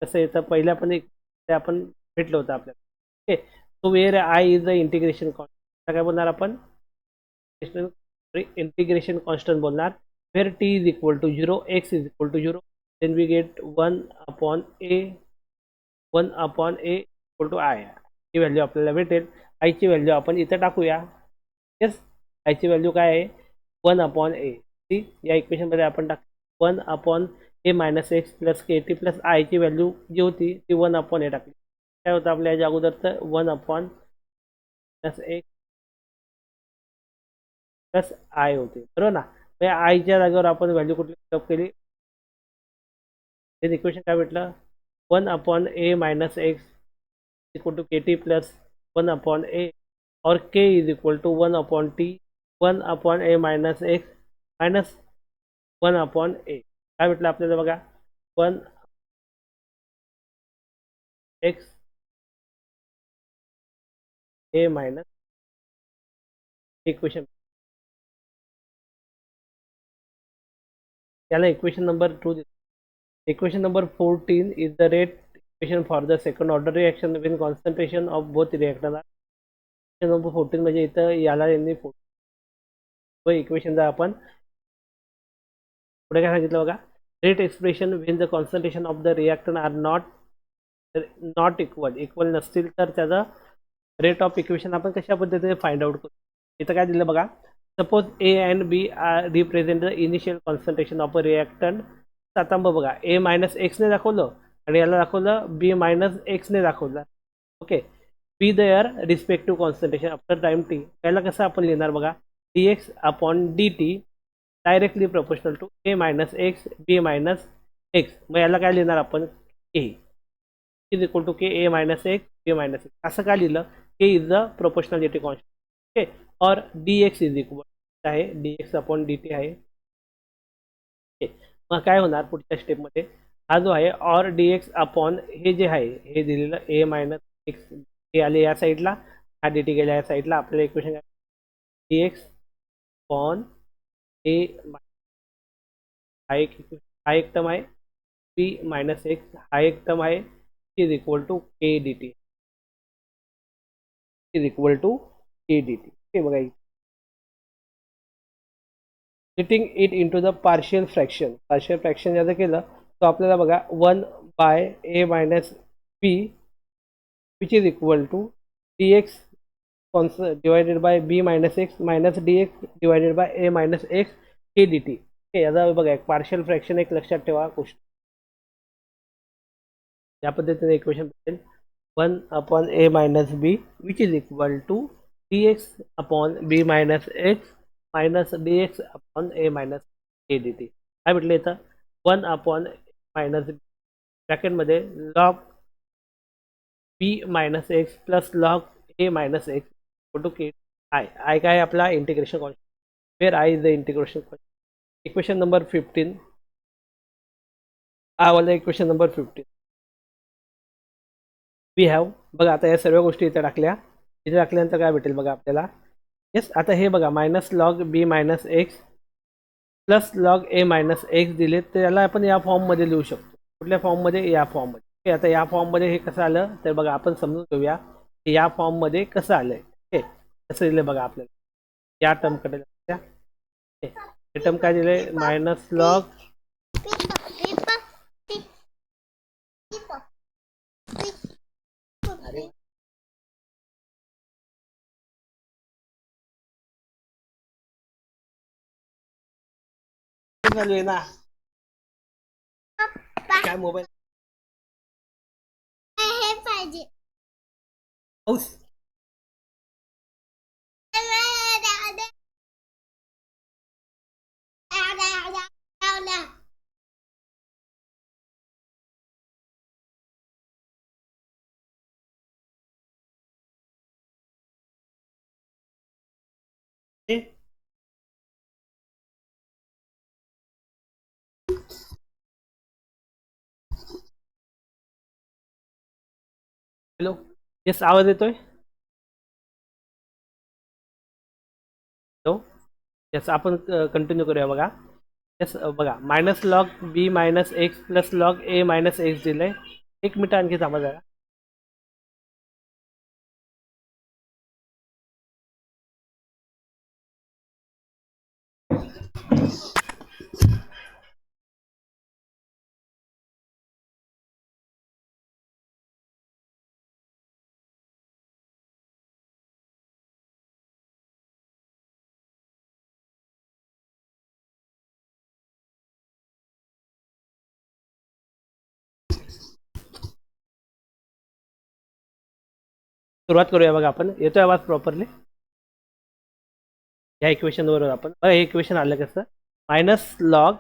कसं येतं. पहिल्या पण एक ते आपण भेटलं होतं आपल्याला. Okay, so where I is the integration constant. काय बोलणार आपण, इंटिग्रेशन कॉन्स्टंट बोलणार. Where T is equal to 0, x is equal to 0, then we get 1 upon A equal to I. ही व्हॅल्यू आपल्याला भेटेल. आयची व्हॅल्यू आपण इथं टाकूया. येस, आयची व्हॅल्यू काय आहे, 1 अपॉन ए. ती या इक्वेशनमध्ये आपण टाक 1 अपॉन ए मायनस एक्स प्लस के टी प्लस आयची व्हॅल्यू जी होती ती 1 अपॉन ए टाकली. काय होतं आपल्या याच्या अगोदरचं 1 upon plus x plus I होते, बरोबर ना. म्हणजे आयच्या जागेवर आपण व्हॅल्यू कुठली फिलअप केली, ते इक्वेशन काय भेटलं, 1 upon A minus x equal to K T plus 1 upon a, और k is equal to 1 upon t 1 upon A minus x minus 1 upon a. काय भेटलं आपल्याला बघा, 1 एक्स ए मायनस इक्वेशन. याला इक्वेशन नंबर 2 दिलं. Equation number 14 is the rate equation for the second order reaction when concentration of both reactor. Equation number 14 म्हणजे इथं याला यांनी इक्वेशनचा आपण पुढे काय सांगितलं बघा, rate expression when the concentration of the reactor are not equal नसतील तर त्याचा रेट ऑफ इक्वेशन आपण कशा पद्धतीने फाइंड आउट करू. इथं काय दिलं बघा, suppose A and B are represent the initial concentration of a reactant. आता मग बघा, ए मायनस एक्सने दाखवलं आणि याला दाखवलं बी मायनस एक्सने दाखवलं. Okay, b their respective concentration after time t. याला कसं आपण लिहिणार बघा, d x upon d t directly proportional to A minus x b minus x. मग याला काय लिहिणार आपण, a is equal to K A minus x b minus x. असं काय लिहिलं, k is the proportionality constant. Okay, और d x is equal आहे d x upon d t आहे. ओके, मग काय होणार पुढच्या स्टेपमध्ये, हा जो आहे और डी एक्स अपॉन हे जे आहे हे दिलेलं ए मायनस एक्स, हे आले या साईडला, हा डी टी गेला या साईडला. आपल्याला इक्वेशन काय, डी एक्स अपॉन ए हा एक टर्म आहे, बी मायनस एक्स हा एक टर्म आहे, is equal to k d t is equal to k d t. Okay, बघा splitting it into the partial fraction याचं केलं तर आपल्याला बघा 1 by A minus b which is equal to d x divided by b minus x minus d x divided by A minus x k d t. Okay, याचा बघा एक partial fraction एक लक्षात ठेवा गोष्ट, या पद्धतीने इक्वेशन भेटेल 1 upon A minus b which is equal to d x upon b minus x minus d x upon A minus a d t. काय भेटलं इथं, 1 अपॉन मायनस ब्रॅकेटमध्ये log b minus x plus log A minus x equal to k. I काय आपला integration constant, where I is the integration constant. Equation number 15 हा वाला equation number 15 we have. बघा आता या सर्व गोष्टी इथे टाकल्या, इथे टाकल्यानंतर काय भेटेल बघा आपल्याला. येस, आता हे बघा minus log b minus x plus log ए मायनस एक्स दिले तर याला आपण या फॉर्ममध्ये लिहू शकतो. कुठल्या फॉर्ममध्ये, या फॉर्ममध्ये. ओके, आता या फॉर्ममध्ये हे कसं आलं तर बघा आपण समजून घेऊया की या फॉर्ममध्ये कसं आलं आहे. ओके, कसं दिलं बघा आपल्याला या टर्मकडे हे टर्म काय दिले मायनस लॉग चालू आहे ना काय मोबाईल हे पाहिजे पाऊस हॅलो येस आवाज येतोय हॅलो येस आपण कंटिन्यू करूया बघा येस बघा minus log b minus x plus log ए मायनस एक्स दिलंय एक मिनिट आणखी थांबा जरा सुरुवात करूया बघा आपण येतोय आवाज प्रॉपरली या इक्वेशन वर आपण बघा हे इक्वेशन आलं कसं minus log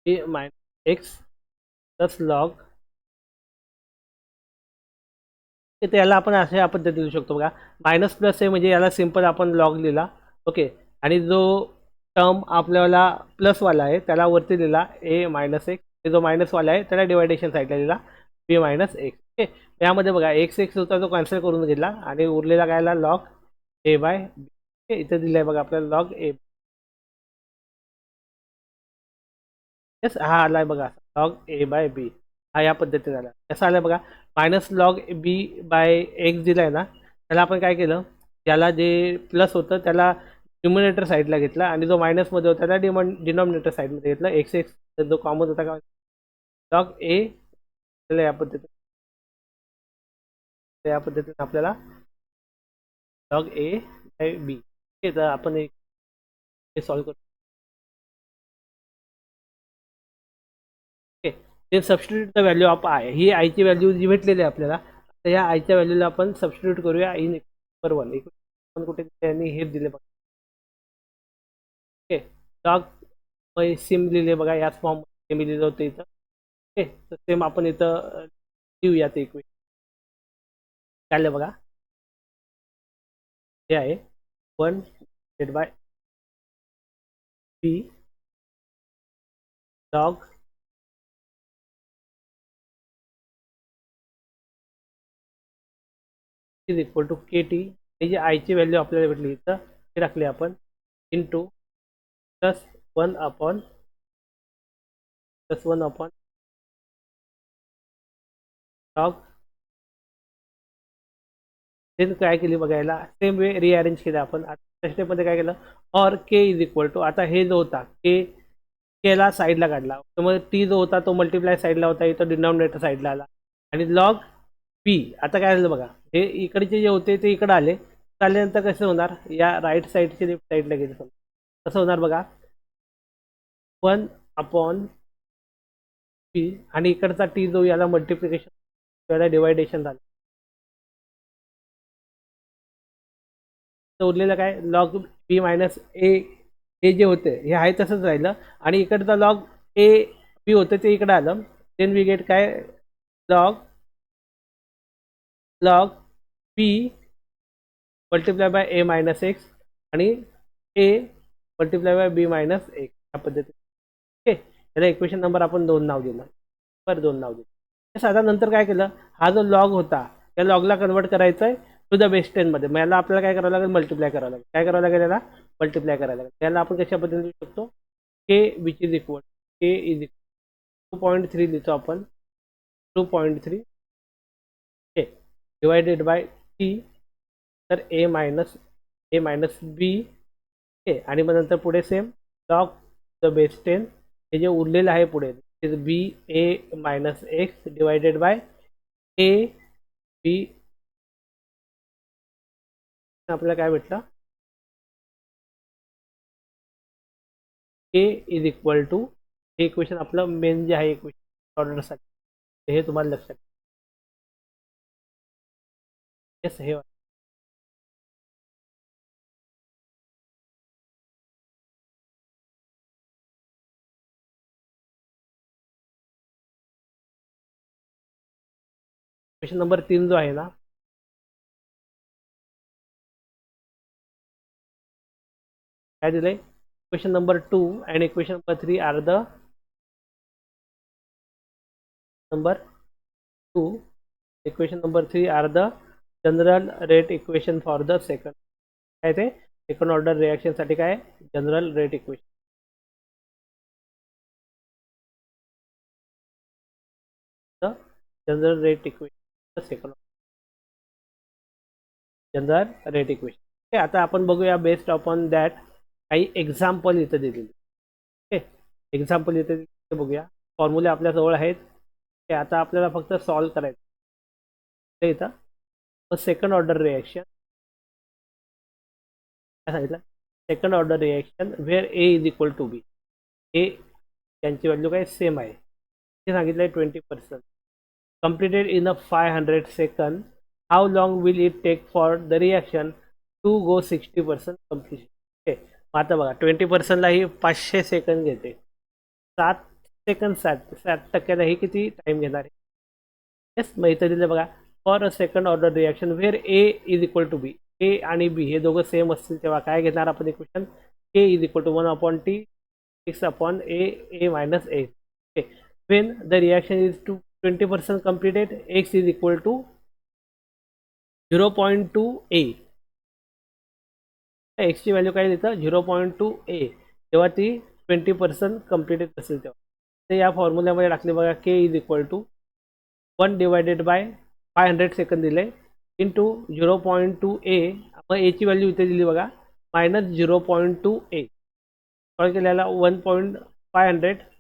b minus x plus log त्याला आपण अशा पद्धती देऊ शकतो बघा मायनस प्लस आहे म्हणजे याला सिंपल आपण लॉग लिहिला ओके आणि जो टर्म आपल्याला प्लसवाला आहे त्याला वरती लिहिला ए मायनस एक्स जो मायनसवाला आहे त्याला डिवायडेशन साईडला लिहिला बी मायनस एक्स ओके यामध्ये बघा एक्स एक्स होता तो कॅन्सल करून घेतला आणि उरलेला कायला लॉग ए बाय बी इथे दिलं आहे बघा आपल्याला लॉग ए येस हा आलाय बघा लॉग ए बाय बी हा या पद्धतीने आला कसं आलं बघा मायनस लॉग बी बाय एक्स दिलाय ना त्याला आपण काय केलं त्याला जे प्लस होतं त्याला न्युमिनेटर साईडला घेतला आणि जो मायनसमध्ये होता त्याला डिनॉमिनेटर साईडमध्ये घेतला एक्स एक्स जो कॉमन होता का लॉग ए या पद्धतीने आपल्याला लॉग ए बाय बी तर आपण हे सॉल्व्ह करू ते substitute the value of I ही आयची व्हॅल्यू जी भेटलेली आहे आपल्याला तर या आयच्या व्हॅल्यूला आपण सबस्टिट्यूट करूया इन पर वन आपण कुठे त्यांनी हे दिले बघा ओके लॉग सिम लिहिले बघा याच फॉर्म सेम लिहिलं होतं इथं ओके तर सेम आपण इथं लिहूया ते इक्वेशन काय बघा हे आहे one divided by b log is equal to K t ही जी आयची व्हॅल्यू आपल्याला भेटली इथं ते टाकली आपण into plus one upon log ते काय केली बघायला सेम वे रिअरेंज केलं आपण आता स्टेपमध्ये काय केलं और के इज इक्वल टू आता हे जो होता केला साईडला काढला त्यामुळे टी जो होता तो मल्टिप्लाय साईडला होता इथं डिनॉमिनेटर साईडला आला आणि लॉग पी आता काय झालं बघा हे इकडचे जे होते ते इकडं आले आल्यानंतर कसं होणार या राईट साईडचे लेफ्ट साईडला गेले कसं होणार बघा वन अपॉन पी आणि इकडचा टी जो याला मल्टिप्लिकेशन याला डिवायडेशन झालं तर उरलेलं काय लॉग बी मायनस ए हे जे होते हे आहे तसंच राहिलं आणि इकडचं लॉग ए बी होतं ते इकडं आलं देन वी गेट काय log log b multiply by A minus x आणि a multiply by b minus x या पद्धतीने ओके याला इक्वेशन नंबर आपण 2 नाव दिलं बरं 2 नाव दिलं साधा नंतर काय केलं हा जो लॉग होता त्या लॉगला कन्वर्ट करायचं आहे टू द बेस 10 मध्ये मग याला आपल्याला काय करावं लागेल मल्टिप्लाय करावं लागेल काय करावं लागेल याला मल्टिप्लाय करायला लागेल त्याला आपण कशा पद्धतीने लिहू शकतो k which is equal k is equal 2.3 लिहितो आपण 2.3 ओके डिवायडेड बाय टी, तर ए मायनस बी, ओके. आणि मग नंतर पुढे सेम लॉग द बेस 10, हे जे उरलेलं आहे पुढे b a minus x divided by a b. आपल्याला काय भेटलं, ए इज इक्वल टू, हे इक्वेशन आपलं मेन जे आहे इक्वेशन ऑर्डरसाठी, हे तुम्हाला लक्षात येस हे क्वेश्चन नंबर 3 जो आहे ना, काय दिलंय, question number 2 and equation number 3 are the number 2, equation number 3 are the general rate equation for the second, काय ते सेकंड ऑर्डर रिएक्शन साठी काय general rate equation, general rate equation second general rate equation. आता आपण बघूया based upon that काही example इथं दिलेली. ओके, एक्झाम्पल इथे बघूया. फॉर्म्युले आपल्याजवळ आहेत, ते आता आपल्याला फक्त सॉल्व करायचं. ते इथं सेकंड ऑर्डर रिएक्शन काय सांगितलं, second order reaction where a is equal to b, a यांची व्हॅल्यू काय सेम आहे, हे सांगितलं 20%. completed in a 500 second, how long will it take for the reaction to go 60% completion. Okay, आता बघा 20% ला ही 500 सेकंद घेते, 7 सेकंद 60% ही किती टाइम घेणार आहे. येस, मग इथं दिलं बघा, for a second order reaction where a is equal to b, a आणि बी हे दोघं सेम असतील तेव्हा काय घेणार आपण equation, A is equal to 1/t 6/a minus A. Okay, when the reaction is to 20% completed, x is equal to 0.2 a, x ची value काय देतं 0.2 a, जेव्हा ती 20% कंप्लीटेड असेल तेव्हा. तर या फॉर्म्युल्यामध्ये टाकले बघा, k is equal to 1 divided by 500 सेकंद दिले इंटू 0.2 a, मग a ची व्हॅल्यू इथे दिली बघा मायनस 0.2 a, सॉल्व केल्याला 1.500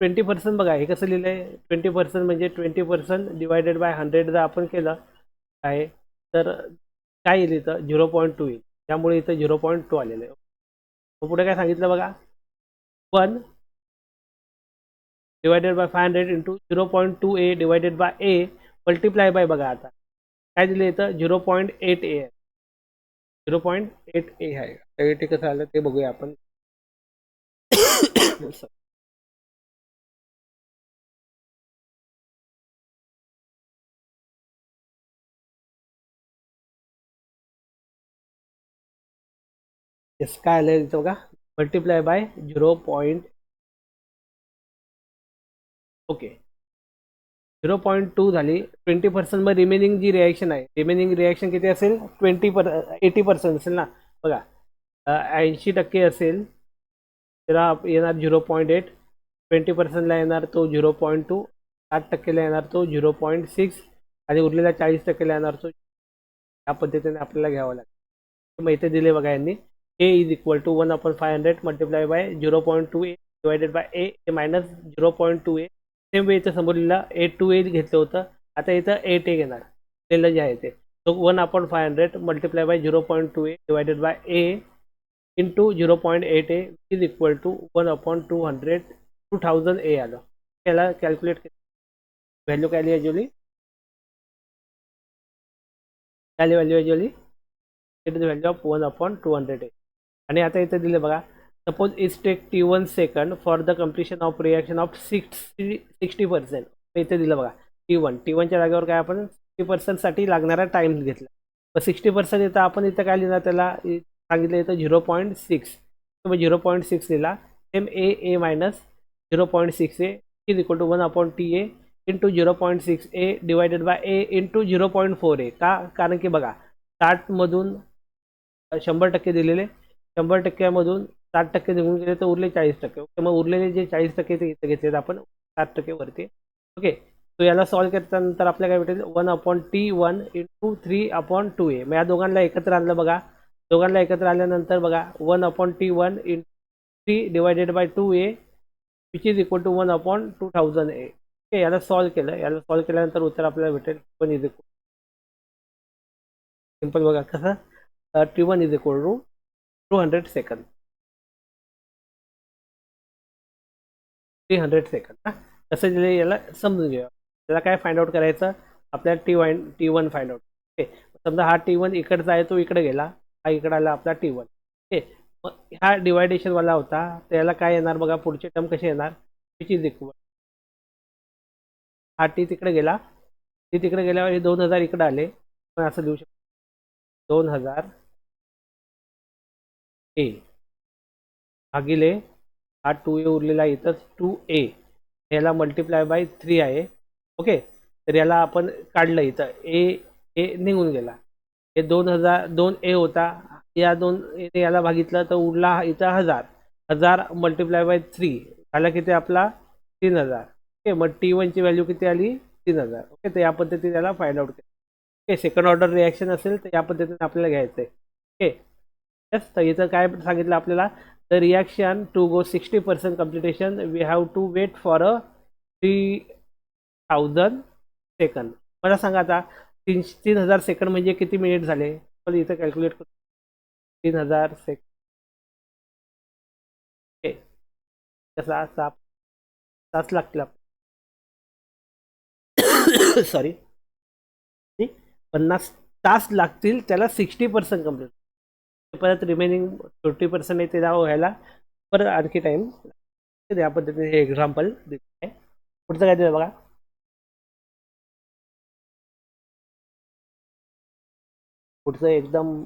20% बघा हे कसं लिहिलं आहे, 20% म्हणजे 20% डिवायडेड बाय 100 जर आपण केलं आहे तर काय येईल इथं 0.2 येईल, त्यामुळे इथं 0.2 आलेलं आहे. मग पुढे काय सांगितलं बघा, 1 divided by 500 into 0.2 a divided bye a multiply by, बघा आता काय दिलं इथं 0.8 a आहे, 0.8 a आहे. तर ते कसं आलं ते बघूया आपण. येस, काय आलं इथं बघा, मल्टिप्लाय बाय 0. ओके, 0.2 झाली, 20% मग रिमेनिंग जी रिएक्शन आहे, रिमेनिंग रिएक्शन किती असेल 80% असेल ना, बघा 80% असेल त्याला येणार 0.8, 20%ला येणार तो 0.2, 60%ला येणार तो 0.6 आणि उरलेल्या 40%ला येणार तो. या पद्धतीने आपल्याला घ्यावं लागेल. मग इथे दिले बघा यांनी, a is equal to 1/500 multiply by 0.2 a divided by A minus 0.2 a. Same way इथं समोर लिहिला A2A घेतलं होतं, आता इथं 8a घेणार लिहिलं जे आहे ते. So 1/500 multiply by 0.2 a divided by a into 0.8 a is equal to 1/200 2000 a आलं. त्याला कॅल्क्युलेट व्हॅल्यू काय लिहायची होती, काय व्हॅल्यू आहे जोली, it is value of 1/200 a. आणि आता इथे दिले बघा, suppose is take T1 second for the completion of reaction of 60%. इथे दिलं बघा T1च्या जागेवर काय आपण 60% लागणारा टाइम घेतला, मग 60% इथं आपण इथं काय लिहिणार, त्याला सांगितलं इथं 0.6, मग 0.6 लिहिला. Same a minus 0.6 a is equal to 1/ta into 0.6 a divided by a into 0.4 a. का, कारण की बघा 60मधून 100% दिलेले, 100%मधून 60% निघून गेले तर उरले 40%. ओके, मग उरलेले जे 40% ते इथे घेतलेत आपण 60% वरती. ओके, तो याला सॉल्व्ह केल्यानंतर आपल्याला काय भेटेल 1/T1 इंटू 3/2a. मग या दोघांना एकत्र आणलं बघा. दोघांना एकत्र आल्यानंतर बघा 1/T1 into 3/2a which is equal to 1/2000a. Okay, याला सॉल्व्ह केलं. याला सॉल्व्ह केल्यानंतर उत्तर आपल्याला भेटेल T1 इज इक्वल, सिंपल बघा कसं, T1 is equal to 200 second, 300 second. कसं दिलं याला समजून घेऊया. त्याला काय फाइंड आउट करायचं, आपल्याला T1 फाइंड आउट. ओके, समजा हा T1 इकडचा आहे, तो इकडे गेला, हा इकडे आला आपला T1. ओके, मग हा डिवायडेशन वाला होता, त्याला काय येणार बघा, पुढचे टर्म कसे येणार, विच इज इक्वल, हा टी तिकडे गेला, टी तिकडे गेल्यावर हे 2000 इकडे आले, पण असं देऊ शकतो 2000 ए भागिले हा 2a उरलेला इथं 2a, याला मल्टिप्लाय बाय 3 आहे. ओके, तर याला आपण काढलं, इथं ए ए निघून गेला, हे 2 ए होता, या 2 याला भागितलं तर उरला इथं 1000 मल्टिप्लाय बाय 3 झाला किती आपला 3000. ओके, मग T1 ची व्हॅल्यू किती आली 3000. ओके, तर या पद्धतीने याला फाइंड आउट केलं. ओके, सेकंड ऑर्डर रिॲक्शन असेल तर या पद्धतीने आपल्याला घ्यायचं आहे. ओके, यस, तर इथं काय सांगितलं आपल्याला, the reaction to go 60% completion we have to wait for 3000 second. मला सांगा आता 3000 सेकंड म्हणजे किती मिनिट झाले, पण इथं कॅल्क्युलेट करतो. 3000 सेकंड कसा 7 लागतील सॉरी 50 तास लागतील त्याला 60% कम्प्लीट. परत रिमेनिंग 40% आहे ते व्हायला परत आणखी टाइम. या पद्धतीने हे एक्झाम्पल दिलं आहे. पुढचं काय दिलं बघा, पुढचं एकदम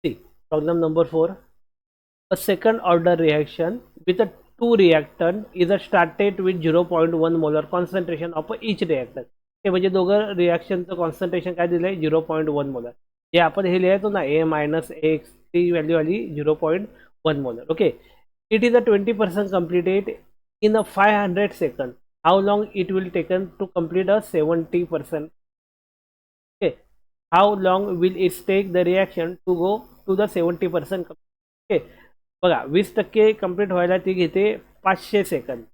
problem number 4. A second order reaction with a two reactant is started with 0.1 molar concentration of each reactant. हे म्हणजे दोघं रिॲक्शनचं कॉन्सन्ट्रेशन काय दिलंय 0.1 मोलर. जे आपण हे लिहायचो ना ए मायनस एक्स, ती व्हॅल्यू आली 0.1 molar. Okay, it is a 20% completed in a 500 seconds. How long it will taken to complete a 70%? Okay, how long will it take the reaction to go to the 70%? Okay, बघा 20% complete व्हायला ती घेते 500 second.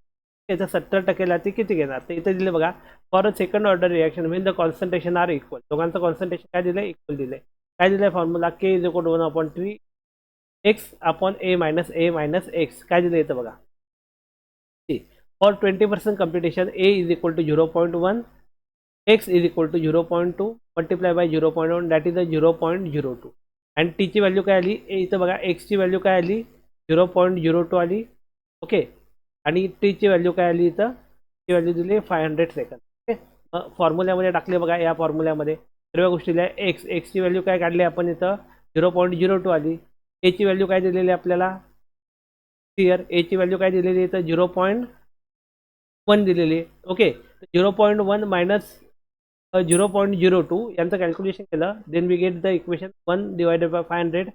त्याचं 70%ला ती किती घेणार, तर इथे दिले बघा, for a second order reaction when the concentration are equal. दोघांचं कॉन्सन्ट्रेशन काय दिलं, इक्वल दिलंय. काय दिलंय formula, k is equal to 1/3 x upon A minus x. काय दिलं इथं बघा, for 20% completion a is equal to 0.1, x is equal to 0.2 multiply by 0.1 that is a 0.02. आणि टीची व्हॅल्यू काय आली, इथं बघा एक्सची व्हॅल्यू काय आली 0.02 आली. ओके, आणि टीची व्हॅल्यू काय आली, इथं ती व्हॅल्यू दिली 500 सेकंद. ओके, फॉर्म्युल्यामध्ये टाकले बघा, या फॉर्म्युल्यामध्ये सर्व गोष्टीला एक्सची व्हॅल्यू काय काढली आपण इथं 0.02 आली. एची व्हॅल्यू काय दिलेली आपल्याला, क्लिअर, एची व्हॅल्यू काय दिलेली इथं 0.1 दिलेली. ओके, 0.1 मायनस 0.02 यांचं कॅल्क्युलेशन केलं, then we get the equation 1 divided by 500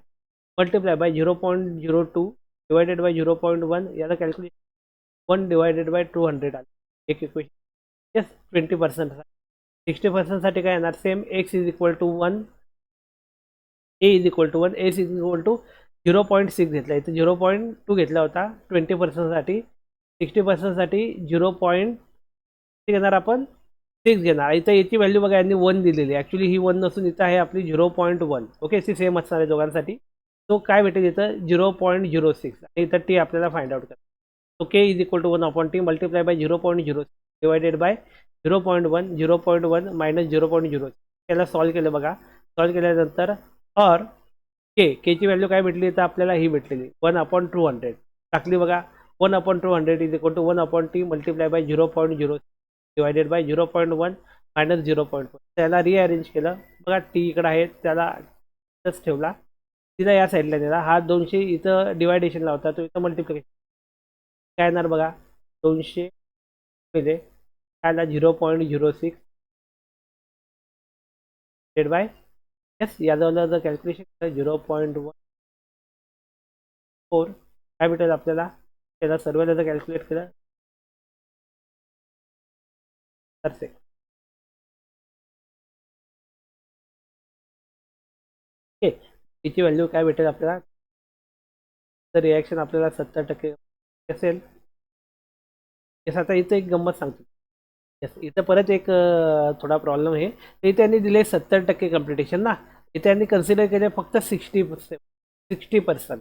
multiply by 0.02 divided by 0.1, याचं कॅल्क्युलेशन 1 डिवायडेड बाय 200 आलं एक इक्वेशन. येस, 20%. 60%साठी काय येणार, same x is equal to 1, a is equal to 1, s is equal to 0.6 घेतला, इथे 0.2 घेतला होता 20%साठी. 60%साठी 0. घेणार आपण 6 घेणार. इथं याची व्हॅल्यू बघा, यांनी 1 दिलेली, ॲक्च्युली ही 1 नसून इथं आहे आपली 0.1. ओके, सी सेम असणार आहे दोघांसाठी. तो काय भेटेल इथं 0.06, आणि इथं टी आपल्याला फाइंड आउट करायचं. So k is equal to 1/t multiply by 0.06 divided by 0.1 minus 0.06. त्याला सॉल्व्ह केलं बघा. सॉल्व्ह केल्यानंतर और केची व्हॅल्यू काय भेटली, तर आपल्याला ही भेटलेली 1/200 टाकली बघा. 1/200 is equal to 1/t multiply by 0.06 divided by 0.1 minus 0.4. त्याला रिअरेंज केलं बघा, टी इकडं आहे त्याला ठेवला, तिथं या साईडला नेला, हा 200 इथं डिवायडेशनला होता, तो इथं मल्टिप्लिकेशन काय येणार बघा, 200 मध्ये त्याला 0.06 डिवाइडेड बाय, यस, यादवला जर कॅल्क्युलेशन 0.14 काय भेटेल आपल्याला, त्याला सर्वांना जर कॅल्क्युलेट केलं सेकंड. ओके, तिची व्हॅल्यू काय भेटेल आपल्याला, तर रिॲक्शन आपल्याला 70% असेल. येस, आता इथं एक गंमत सांगतो. येस, इथं परत एक थोडा प्रॉब्लेम आहे. इथे त्यांनी दिले 70% कम्प्लिटेशन ना, इथे त्यांनी कन्सिडर केले फक्त 60%.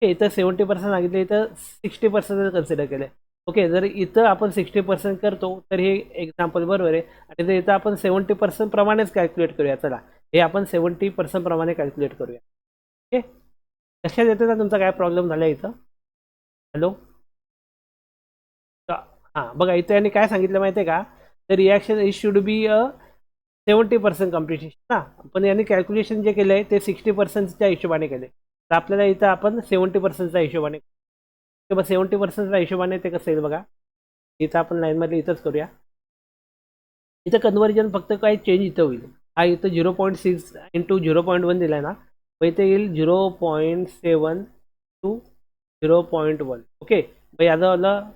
इथं 70% सांगितले, इथं 60% कन्सिडर केले. ओके, जर इथं आपण 60% करतो तर हे एक्झाम्पल बरोबर आहे. आणि जर इथं आपण 70% प्रमाणेच कॅल्क्युलेट करूया. चला, हे आपण 70% प्रमाणे कॅल्क्युलेट करूया. ओके, लक्षात येते ना तुमचा काय प्रॉब्लेम झाला इथं. हॅलो, हां बघा, इथे यांनी काय सांगितलं माहिती आहे का, तर रिॲक्शन इट शुड बी 70% कम्प्लिटेशन ना, पण यांनी कॅल्क्युलेशन जे केलं आहे ते 60%च्या हिशोबाने केले. तर आपल्याला इथं आपण 70%च्या हिशोबाने, ते बघ 70%च्या हिशोबाने ते कसं येईल बघा. इथं आपण लाईनमध्ये इथंच करूया. इथं कन्व्हर्जन फक्त काय चेंज इथं होईल. हा इथं 0.6 इंटू 0.1 दिला आहे ना, मग इथे येईल 0.7 टू 0.1. ओके, मग याचं आलं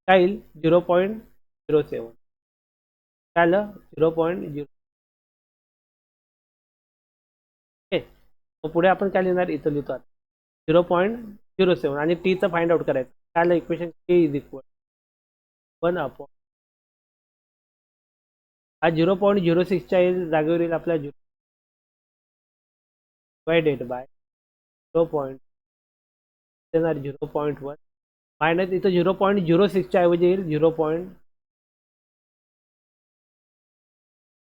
काय येईल 0.07. काय आलं 0.0. ओके, मग पुढे आपण काय लिहिणार, इथं लिहितो 0.07 आणि टीचं फाइंड आउट करायचं. काय आलं इक्वेशन, के इज इक्वल 1 हा 0.06च्या जागेवर येईल आपल्या डिवायडेड बाय 0.1 मायनस इथं 0.06च्या ऐवजी येईल 0.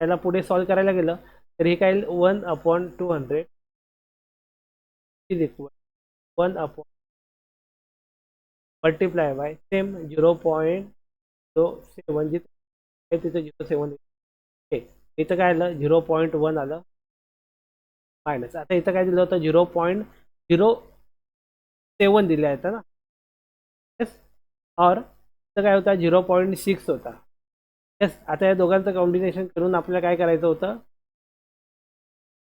त्याला पुढे सॉल्व्ह करायला गेलं तर हे काय येईल 1/200 is equal 1 multiply by same 0.07 जिथे तिथं 0.7. ओके, इथं काय आलं 0.1 आलं मायनस. आता इथं काय दिलं होतं 0.07 दिले आहेत ना. येस, और इथं काय होता 0.6 होता. येस, आता या दोघांचं कॉम्बिनेशन करून आपल्याला काय करायचं होतं,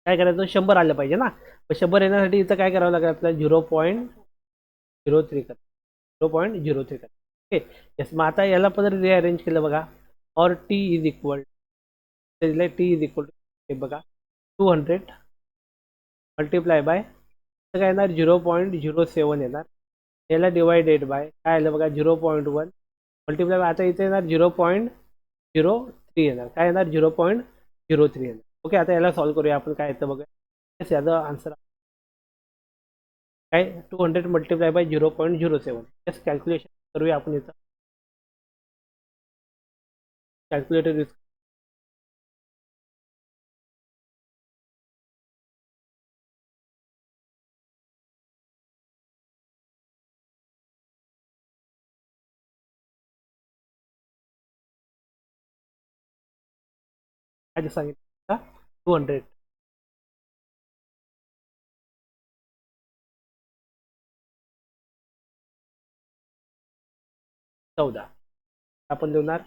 काय करायचं 100 आलं पाहिजे ना. 100 येण्यासाठी इथं काय करावं लागेल आपल्याला 0.03 कर 0.03 कर. ओके, येस, मग आता याला पण रिअरेंज केलं बघा. और T is equal T is equal हे बघा 200 मल्टिप्लाय बाय काय येणार 0.07 येणार. याला डिवायडेड बाय काय आलं बघा 0.1 मल्टिप्लाय बाय आता इथे येणार 0.03 येणार. काय येणार 0.03 येणार. ओके, आता याला सॉल्व्ह करूया आपण. काय येतं बघा, याचा आन्सर काय 200 मल्टिप्लाय बाय 0.07. यस, कॅल्क्युलेशन करूया आपण इथं. कॅल्क्युलेटर यूज काय सांगितलं 200 14 आपण लिहणार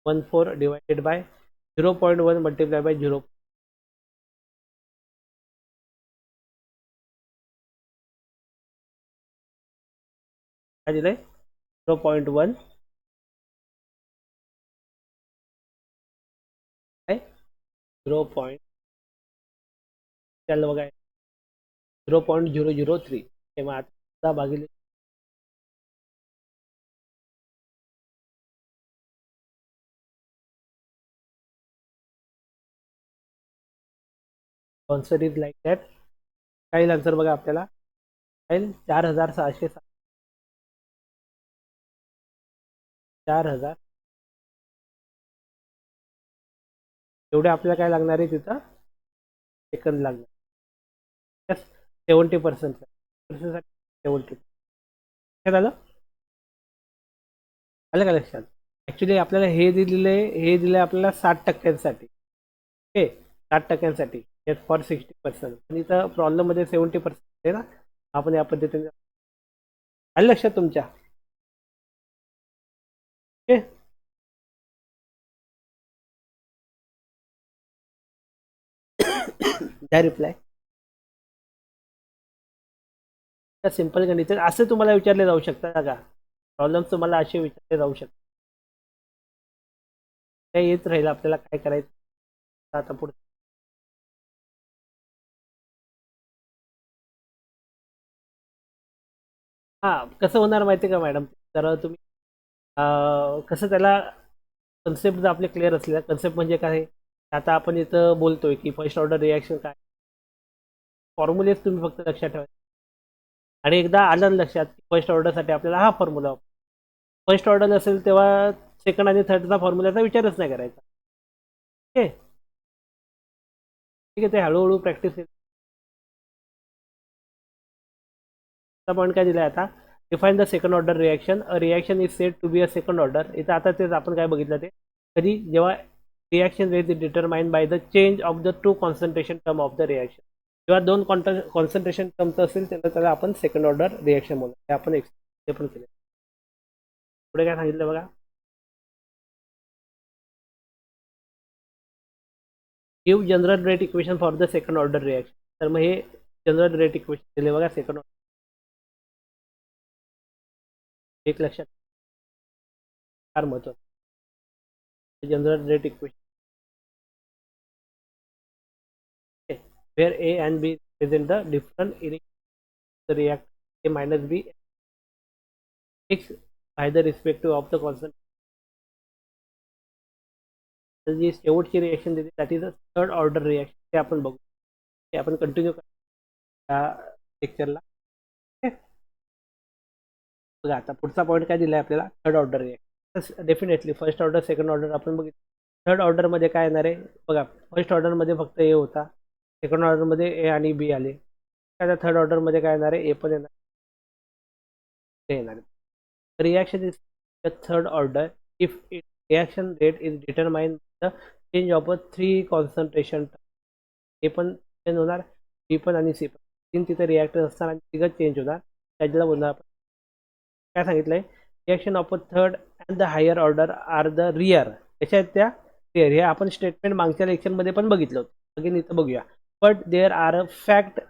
14 डिवायडेड बाय 0.1 मल्टिप्लाय बाय 0 काय दिलंय 0.1 काय 0. त्याला बघा 0.003 तेव्हा आता भागिले कॉन्सर्ट इज लाईक दॅट. काही आन्सर बघा आपल्याला काय 4600 4000 एवढे आपल्याला काय लागणार आहे तिथं सेकंद लागणार. 70% 70 लक्षात आलं. आलं का लक्षात. ऍक्च्युली आपल्याला हे दिले आपल्याला 60%साठी. Okay, 60%साठी for 60%. आणि इथं प्रॉब्लेम मध्ये 70% आहे ना, आपण या पद्धतीने आलं लक्षात तुमच्या. ओके, द्या रिप्लाय. सिंपल कंडिशन असे तुम्हाला विचारले जाऊ शकतात का? प्रॉब्लेम्स तुम्हाला असे विचारले जाऊ शकतात. ते येत राहील आपल्याला काय करायचं आता पुढे. हा कसं होणार माहिती का मॅडम? तर तुम्ही कसं त्याला कन्सेप्ट जर आपले क्लिअर असले, कन्सेप्ट म्हणजे काय? आता आपण इथं बोलतोय की फर्स्ट ऑर्डर रिॲक्शन काय, फॉर्म्युलेच तुम्ही फक्त लक्षात ठेवा. आणि एकदा आलं लक्षात फर्स्ट ऑर्डरसाठी आपल्याला हा फॉर्म्युला, फर्स्ट ऑर्डर असेल तेव्हा सेकंड आणि थर्डचा फॉर्म्युलाचा विचारच नाही करायचा. ठीक आहे, ठीक आहे, ते हळूहळू प्रॅक्टिस. पॉईंट काय दिलाय आता? Define the second order reaction. A reaction is said to be a second order. इथं आता तेच आपण काय बघितलं ते कधी, जेव्हा reaction rate is determined by the change of the two concentration term of the reaction. जेव्हा दोन कॉन्सन्ट्रेशन टर्मचं असेल त्याला आपण सेकंड ऑर्डर रिॲक्शन बोलतो. हे आपण ते पण केलं. पुढे काय सांगितलं बघा? Give general rate equation for the second order reaction. तर मग हे जनरल रेट इक्वेशन दिले बघा सेकंड ऑर्डर. एक लक्षात फार महत्त्वाचं, general rate equation where A and B represent the different in the react A minus B x by the respective of the constant. जी शेवटची रिएक्शन दिली that is a third order reaction. ते आपण बघू, ते आपण कंटिन्यू या लेक्चरला. बघा आता पुढचा पॉईंट काय दिलाय आपल्याला? Third order reaction. Definitely first order second order आपण बघितलं. थर्ड ऑर्डरमध्ये काय येणार आहे बघा? फर्स्ट ऑर्डरमध्ये फक्त ए होता, सेकंड ऑर्डरमध्ये ए आणि बी आले. त्या थर्ड ऑर्डरमध्ये काय येणार आहे? ए पण येणार, ते येणार. Reaction is the third order if it reaction rate is determined the change of a three concentration. A पण चेंज होणार, बी पण आणि सी पण, तीन तिथे रिॲक्टर असणार आणि तिघं चेंज होणार. त्याच्याला बोलणार आपण काय सांगितलंय? Reaction of a third and the higher order are the rare. त्याच्यात त्या रिअर हे आपण स्टेटमेंट मागच्या लेक्चरमध्ये पण बघितलं होतं. अगेन इथं बघूया. But there are a fact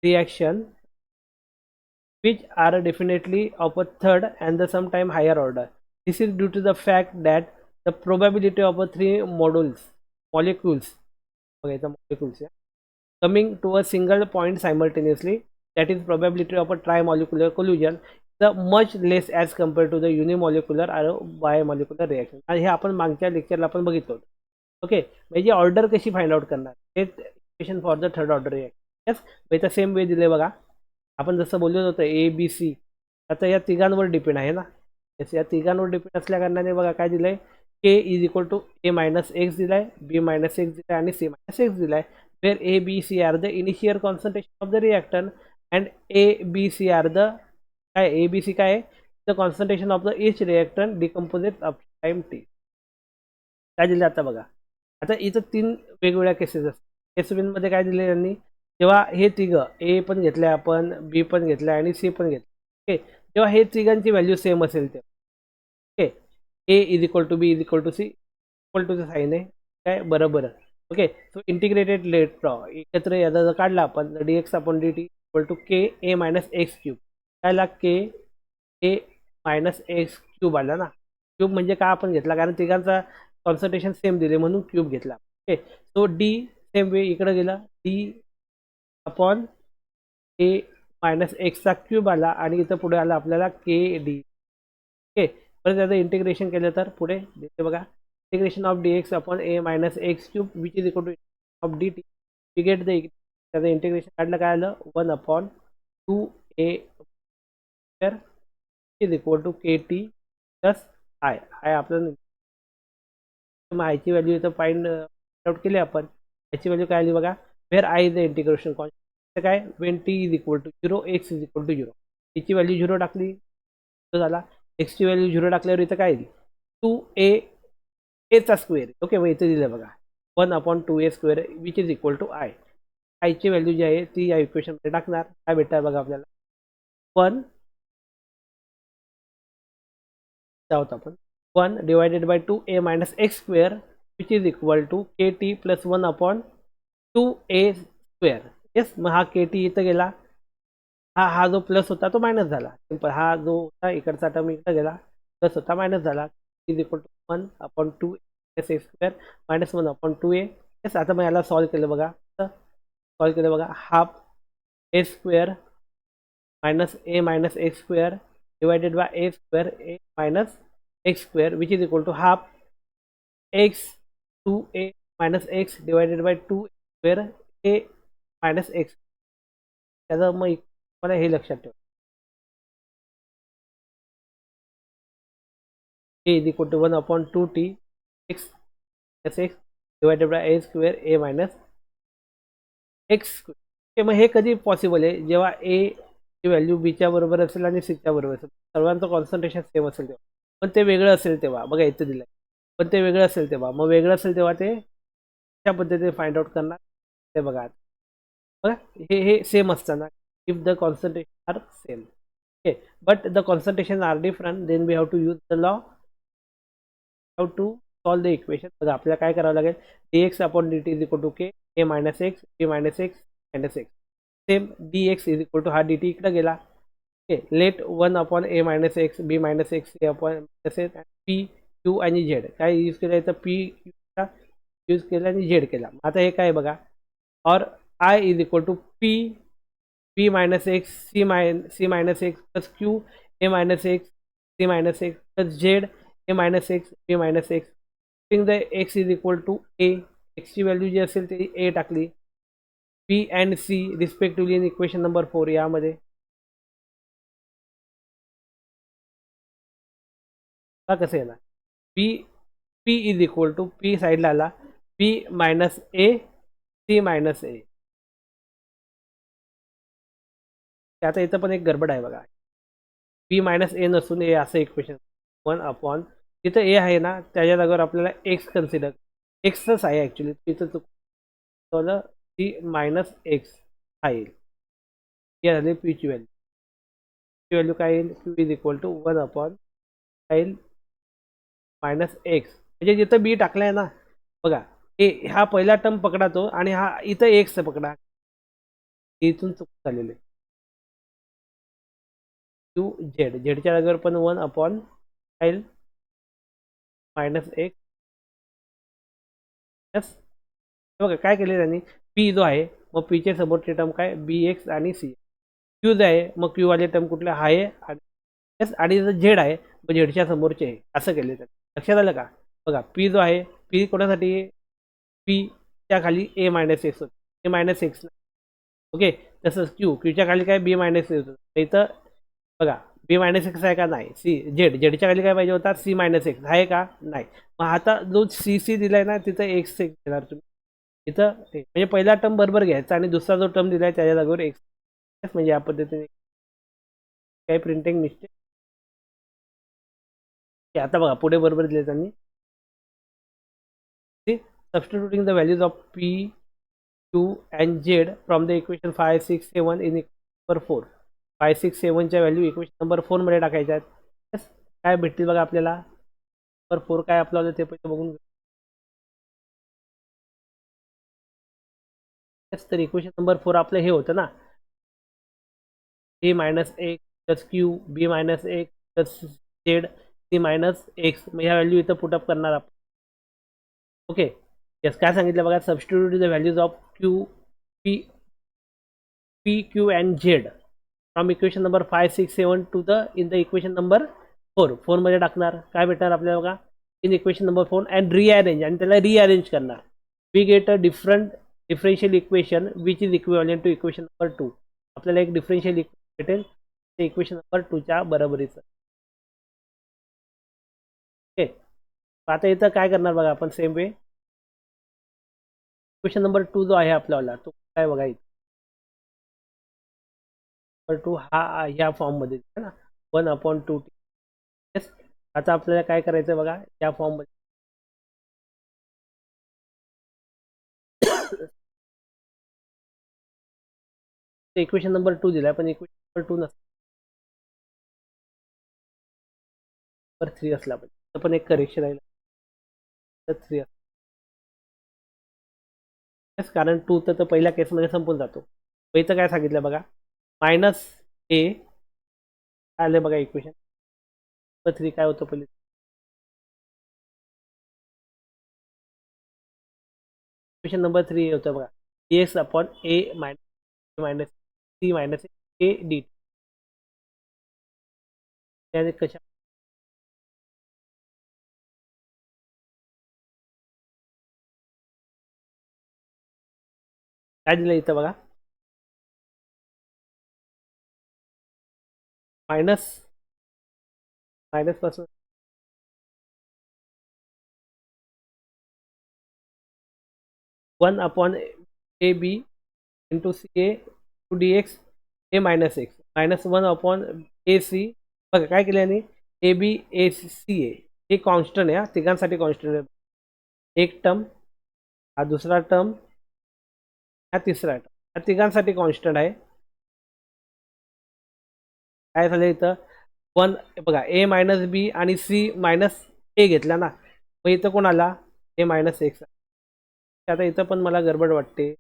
reaction which are definitely of a third and the sometime higher order. This is due to the fact that the probability of a three molecules okay, the molecules coming to a single point simultaneously, that is probability of a trimolecular collision, the much less as compared to the unimolecular or bimolecular reaction. आणि हे आपण मागच्या लेक्चरला आपण बघितलं होतं. Okay, म्हणजे order कशी find out करणार ते equation for the third order reaction. Yes, म्हणजे सेम वे दिले बघा. आपण जसं बोललो होतं ए बी सी, आता या तिघांवर डिपेंड आहे ना. या तिघांवर डिपेंड असल्या कारणाने बघा काय दिलंय? के is equal to A minus x दिलाय, बी मायनस एक्स दिलाय आणि सी मायनस एक्स दिलाय. Where a b c are the initial concentration of the reactant and a b c are the काय, ए बी सी काय, the concentration of the each reactant decomposed of time T. काय दिलं आता बघा? आता इथं तीन वेगवेगळ्या केसेस असतात. केस मध्ये काय दिले त्यांनी? जेव्हा हे तिघं ए पण घेतलंय आपण, बी पण घेतलंय आणि सी पण घेतलं. ओके, जेव्हा हे तिघांची व्हॅल्यू सेम असेल तेव्हा okay, a is equal to b is equal to c equal to sign आहे काय बरोबर. ओके, सो इंटिग्रेटेड लेट एकत्र याचा जर काढला आपण d x upon d t equal to K A minus x cube. काय ला के ए मायनस एक्स क्यूब आला ना. क्यूब म्हणजे का आपण घेतला? कारण तिघांचा कॉन्सन्ट्रेशन सेम दिले म्हणून क्यूब घेतला. Okay, so D same way इकडे गेला, डी अपॉन ए मायनस एक्सचा क्यूब आला आणि इथं पुढे आला आपल्याला के डी. ओके, परत त्याचं इंटिग्रेशन केलं तर पुढे देते बघा, integration of d x upon A minus x cube which is equal to of d t. We get the त्याचं इंटिग्रेशन काढलं काय आलं? 1/2a is equal to K T plus I. I आपल्याला आयची व्हॅल्यू इथं फाइंड आउट केली आपण. याची व्हॅल्यू काय आली बघा? Where I is the integration constant काय, when t is equal to 0 x is equal to 0. टीची व्हॅल्यू 0 टाकली तो झाला, एक्सची व्हॅल्यू 0 टाकल्यावर इथं काय येईल? 2a एचा स्क्वेअर. ओके, मग इथे दिलं बघा 1/2a square which is equal to i. आयची व्हॅल्यू जी आहे ती या इक्वेशनमध्ये टाकणार. काय भेटणार बघा आपल्याला? 1 होता आपण 1 divided by 2a minus x square which is equal to K T plus 1/2a square. Yes, मग हा के टी इथं गेला, हा जो प्लस होता तो मायनस झाला. सिंपल. हा जो होता इकडचा टर्म इकडे गेला, प्लस होता मायनस झाला. Is equal to 1/2 s a square minus 1/2 a. Yes, आता मग याला सॉल्व्ह केलं बघा. सॉल्व्ह केलं बघा. Half a square minus x square divided by a square a minus x square which is equal to half x 2a minus x divided by 2 square a minus x. त्याचं मग मला हे लक्षात ठेवा. A is equal to 1/2t x s x divided by a square a minus x square. मग हे कधी possible आहे? जेव्हा ए ची व्हॅल्यू बीच्या बरोबर असेल आणि सीच्या बरोबर असेल, सर्वांचं कॉन्सन्ट्रेशन सेम असेल तेव्हा. पण ते वेगळं असेल तेव्हा बघा इथे दिलं. पण ते वेगळं असेल तेव्हा, मग वेगळं असेल तेव्हा ते त्या पद्धतीने फाइंड आउट करणार ते बघा. बघा हे सेम असताना if the concentration are same. Okay, but the concentration are different then we have to use the law how to solve the equation. बघा आपल्याला काय करावं लागेल. dx/dt is equal to K A minus x b minus x minus x. Same dx is equal to हा dt इकडे गेला. Okay, let 1/a minus x b minus x a upon minus x p q आणि Z. काय use केलं तर P क्यूचा use केला आणि Z केला. आता हे काय बघा. और I is equal to p p minus x c minus x plus q a minus x c minus x plus z a minus x b minus x. The x is equal to a. एक्सची value जी असेल ती a टाकली. P and c respectively in equation number 4 यामध्ये कसं येणार. P p is equal to p साईडला आला p minus a c minus a. आता इथं पण एक गडबड आहे बघा. पी मायनस ए नसून ए असं इक्वेशन 1 तिथं ए आहे ना, त्याच्या जागेवर आपल्याला एक्स कन्सिडर एक्सच आहे ॲक्च्युली. तिथं चुकवलं. सी मायनस एक्स हा येईल. हे झाली पीची व्हॅल्यू. ची व्हॅल्यू काय येईल. क्यू इज इक्वल टू 1 काय येईल मायनस एक्स. म्हणजे जिथं बी टाकलाय ना बघा, ए हा पहिला टर्म पकडा तो आणि हा इथं एक्स पकडा. इथून चूक झालेली. क्यू झेड झेडच्या जागेवर पण 1 मायनस एक्स. यस, बघा काय केले त्यांनी. पी जो आहे मग पीचे समोरचे टर्म काय बी एक्स आणि सी. क्यू जो आहे मग क्यू वाले टर्म कुठले आहे आणि यस आणि झेड आहे मग झेडच्या समोरचे आहे. असं केले त्यांनी. लक्षात आलं का. बघा पी जो आहे पी कोणासाठी पी च्या खाली ए मायनस एक्स होतं. ए मायनस एक्स. ओके, तसंच क्यूच्या खाली काय बी मायनस एक्स होतं. इथं बघा बी मायनस एक्स आहे का नाही. सी झेडच्या खाली काय पाहिजे होता सी मायनस एक्स आहे का नाही. मग आता जो सी दिलाय ना तिथं एक्स घेणार तुम्ही. इथं म्हणजे पहिला टर्म बरोबर घ्यायचा आणि दुसरा जो टर्म दिलाय त्याच्या जागेवर एक्स. म्हणजे या पद्धतीने काही प्रिंटिंग मिस्टेक. आता बघा पुढे बरोबर दिले त्यांनी. Substituting the values of p q and z from the equation 5, 6, 7 in number 4. 5, 6, 7च्या व्हॅल्यू इक्वेशन नंबर 4 मध्ये टाकायच्या आहेत. Yes, काय भेटतील बघा आपल्याला. नंबर 4 काय आपलं होतं ते पहिले बघून घेऊ. तर इक्वेशन नंबर 4 आपलं हे होतं ना a minus x plus q b minus x plus z c minus x. मग ह्या व्हॅल्यू इथं पुटअप करणार आपण. ओके, यस काय सांगितलं बघा. Substitute the values of q p p q and z from equation number 5, 6, 7 to the in the equation number 4 मध्ये टाकणार. काय भेटणार आपल्याला बघा. In equation number 4 and rearrange आणि त्याला रिअरेंज करणार. We get a differential equation which is equivalent to equation number 2. आपल्याला एक डिफरन्शियल इक्वेशन भेटेल ते इक्वेशन नंबर 2च्या बरोबरीचं. ओके, आता इथं काय करणार बघा आपण सेम वे. इक्वेशन नंबर 2 जो आहे आपल्याला तो काय बघा. नंबर 2 हा ह्या फॉर्ममध्ये आहे ना 1/2t. येस, आता आपल्याला काय करायचं बघा या फॉर्ममध्ये. इक्वेशन नंबर 2 दिलाय पण इक्वेशन नंबर 2 नसतं. नंबर 3 असला पाहिजे. पण एक करेक्शन आहे. तर 3 कारण 2 तर पहिल्या केसमध्ये संपून जातो. इथं काय सांगितलं बघा. मायनस ए आले बघा इक्वेशन नंबर 3 काय होतं पहिले इक्वेशन नंबर 3 होतं बघा x upon A minus c minus a d t कशा काय दिलं इथं बघा मायनस मायनस पासून 1 upon a b into c a to d x A minus x minus 1 upon a c बघा काय केलं यांनी ए बी ए सी ए हे कॉन्स्टंट आहे हा तिघांसाठी कॉन्स्टंट आहे एक टर्म हा दुसरा टर्म हा तिसरा टर्म हा तिघांसाठी कॉन्स्टंट आहे काय झालं इथं 1 बघा ए मायनस बी आणि सी मायनस ए घेतला ना मग इथं कोण आला ए मायनस एक्स आता इथं पण मला गडबड वाटते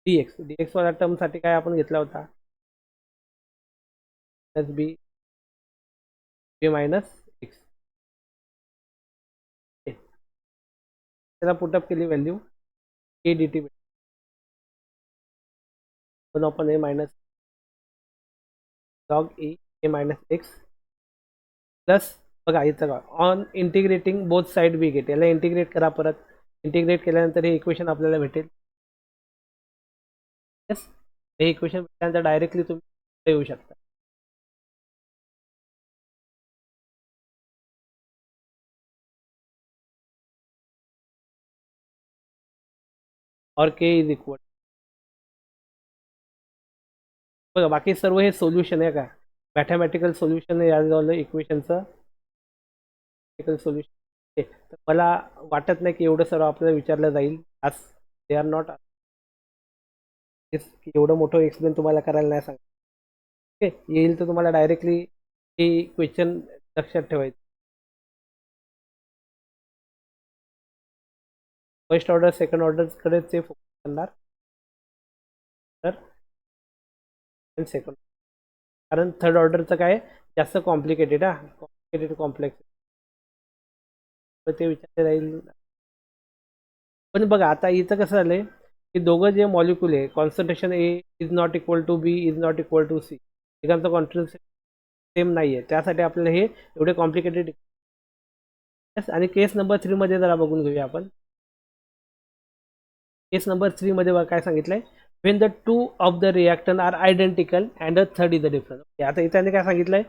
डी एक्स वाला टर्मसाठी काय आपण घेतला होता plus b b minus x त्याला पुटअप केली value a d t one upon A minus log A minus x plus बघा इथं का on integrating both side we get याला इंटिग्रेट करा परत इंटिग्रेट केल्यानंतर हे इक्वेशन आपल्याला भेटेल येस हे इक्वेशन भेटल्यानंतर डायरेक्टली तुम्ही येऊ शकता और के इज इक्वल बघा बाकी सर्व हे सोल्युशन आहे का मॅथमॅटिकल सोल्युशन आहे या इक्वेशनचं सोल्युशन तर मला वाटत नाही की एवढं सर्व आपल्याला विचारलं जाईल आज दे आर नॉट एवढं मोठं एक्सप्लेन तुम्हाला करायला नाही सांग ओके येईल तर तुम्हाला डायरेक्टली हे क्वेश्चन लक्षात ठेवायचं फर्स्ट ऑर्डर सेकंड ऑर्डरकडेच ते फोकस करणार तर सेकंड कारण थर्ड ऑर्डरचं काय जास्त कॉम्प्लिकेटेड हा कॉम्प्लिकेटेड कॉम्प्लेक्स ते विचारले जाईल पण बघा आता इथं कसं झालंय की दोघं जे मॉलिक्युल आहे concentration a is not equal to b is not equal to c एकांचं कॉन्सन्ट्रेशन सेम नाही आहे त्यासाठी आपल्याला हे एवढे कॉम्प्लिकेटेड आणि केस नंबर 3 मध्ये जरा बघून घेऊया आपण केस नंबर 3 मध्ये बघा काय सांगितलंय when the two of the reactant are identical and the third is the difference आता इथे काय सांगितलंय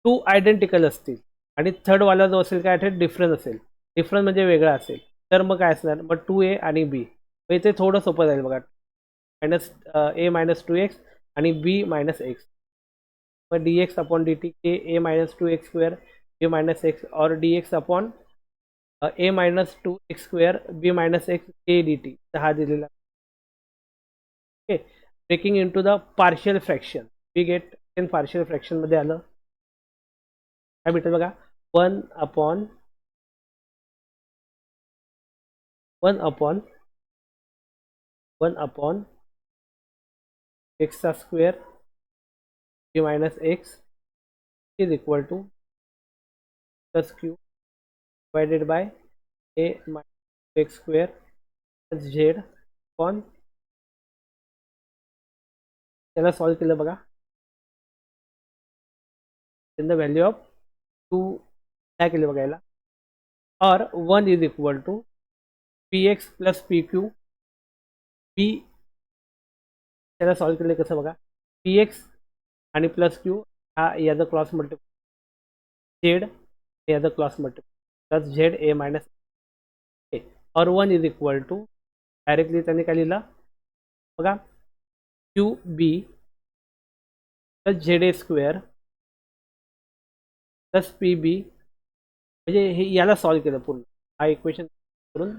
टू आयडेंटिकल असतील आणि थर्ड वाला जो असेल काय डिफरन्स असेल डिफरन्स म्हणजे वेगळा असेल तर मग काय असणार मग 2a आणि बी मग इथे थोडं सोपं जाईल बघा मायनस ए मायनस 2x आणि बी मायनस एक्स मग d x upon d t k ए minus 2x square b minus x और d x upon A minus 2x square b minus x a d t हा दिलेला okay breaking into the partial fraction we get in partial फ्रॅक्शनमध्ये आलं काय भेटेल बघा 1 upon 1 upon 1 upon एक्सचा square b minus x is equal to plus q divided by A minus x square plus z upon त्याला solve केलं बघा in the value of 2 काय केलं बघा याला और 1 is equal to p x plus p q p त्याला solve केलं कसं बघा पी एक्स आणि प्लस क्यू हा याचा क्रॉस मल्टिप्लाय झेड याचा cross multiply plus z a minus a और 1 इज इक्वल टू डायरेक्टली त्यांनी काय लिहिलं बघा q b plus z a square plus p b म्हणजे हे याला सॉल्व केलं पूर्ण हा इक्वेशन करून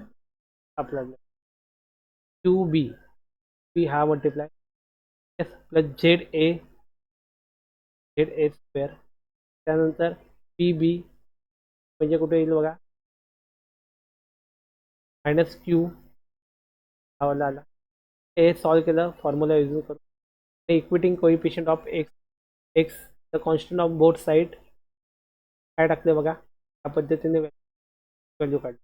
आपल्याला क्यू बी बी हा multiply S plus z a square त्यानंतर पी बी म्हणजे कुठे येईल बघा मायनस क्यू हा वाला आला हे सॉल्व केलं फॉर्म्युला यूज करून equating coefficient of x the constant of both side काय टाकले बघा, या पद्धतीने व्हॅल्यू काढली.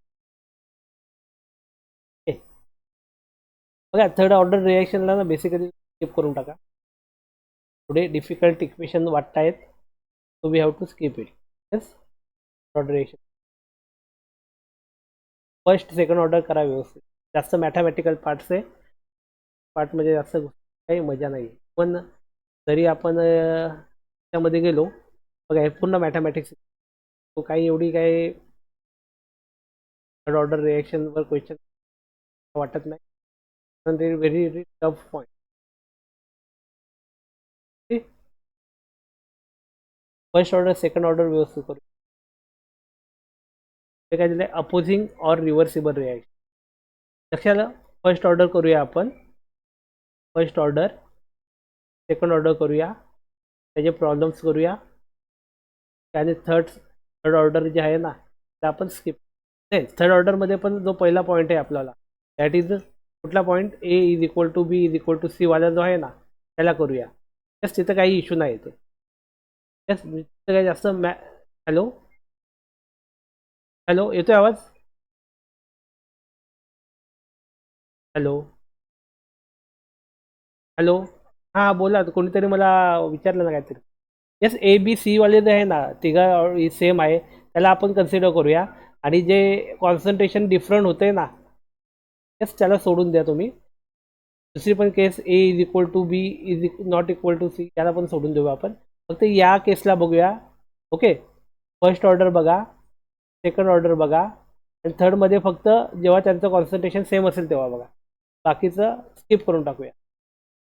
बघा थर्ड ऑर्डर रिएक्शनला ना बेसिकली स्किप करून टाका. पुढे डिफिकल्ट इक्वेशन वाटतायत, so we have to skip it. Yes, order reaction first second order करा व्यवस्थित. जास्त मॅथमॅटिकल पार्ट म्हणजे जास्त काही मजा नाही. पण जरी आपण त्यामध्ये गेलो, बघा हे पूर्ण मॅथमॅटिक्स, तो काही एवढी काही थर्ड ऑर्डर रिएक्शनवर क्वेश्चन वाटत नाही, पण ते very tough point. First order second order व्यवस्थित करू. ते काय दिलं, अपोजिंग और रिव्हर्सिबल रिॲक्शन. लक्षात, फर्स्ट ऑर्डर करूया आपण, फर्स्ट ऑर्डर सेकंड ऑर्डर करूया, त्याचे प्रॉब्लेम्स करूया, आणि थर्ड ऑर्डर जे आहे ना ते आपण स्किप. नाही, थर्ड ऑर्डरमध्ये पण जो पहिला पॉईंट आहे आपल्याला, दॅट इज कुठला point, a is equal to b is equal to c वाला जो आहे ना त्याला करूया. यस, तिथं काही इश्यू नाही येते. यस, तिथं काही जास्त हॅलो हॅलो, येतोय आवाज? हॅलो हॅलो, हां बोला. कोणीतरी मला विचारलं ना काहीतरी. येस, ए बी सी वाले जे आहे ना तिघा सेम आहे, त्याला आपण कन्सिडर करूया. आणि जे कॉन्सन्ट्रेशन डिफरंट होते ना, येस त्याला सोडून द्या तुम्ही. दुसरी पण case, a is equal to b is not equal to c, त्याला पण सोडून देऊ आपण. फक्त या केसला बघूया. ओके, फर्स्ट ऑर्डर बघा, सेकंड ऑर्डर बघा, आणि थर्डमध्ये फक्त जेव्हा त्यांचं कॉन्सन्ट्रेशन सेम असेल तेव्हा बघा. बाकीचं स्किप करून टाकूया.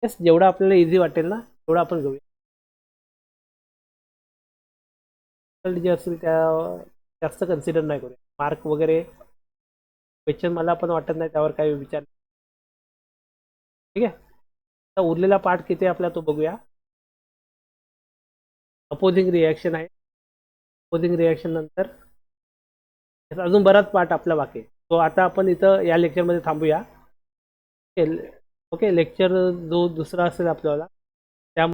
येस, जेवढं आपल्याला इझी वाटेल ना तेवढं आपण घेऊया. जे असेल त्या जास्त कन्सिडर नाही करूया. मार्क वगैरे क्वेश्चन मला पण वाटत नाही त्यावर काही विचार. ठीक आहे, आता उरलेला पार्ट किती आपला तो बघूया. अपोजिंग रिॲक्शन आहे. अपोजिंग रिॲक्शन नंतर अजून बराच पार्ट आपला बाकी आहे. तो आता आपण इथं या लेक्चरमध्ये थांबूया. ओके, लेक्चर जो दुसरा असेल आपल्याला त्या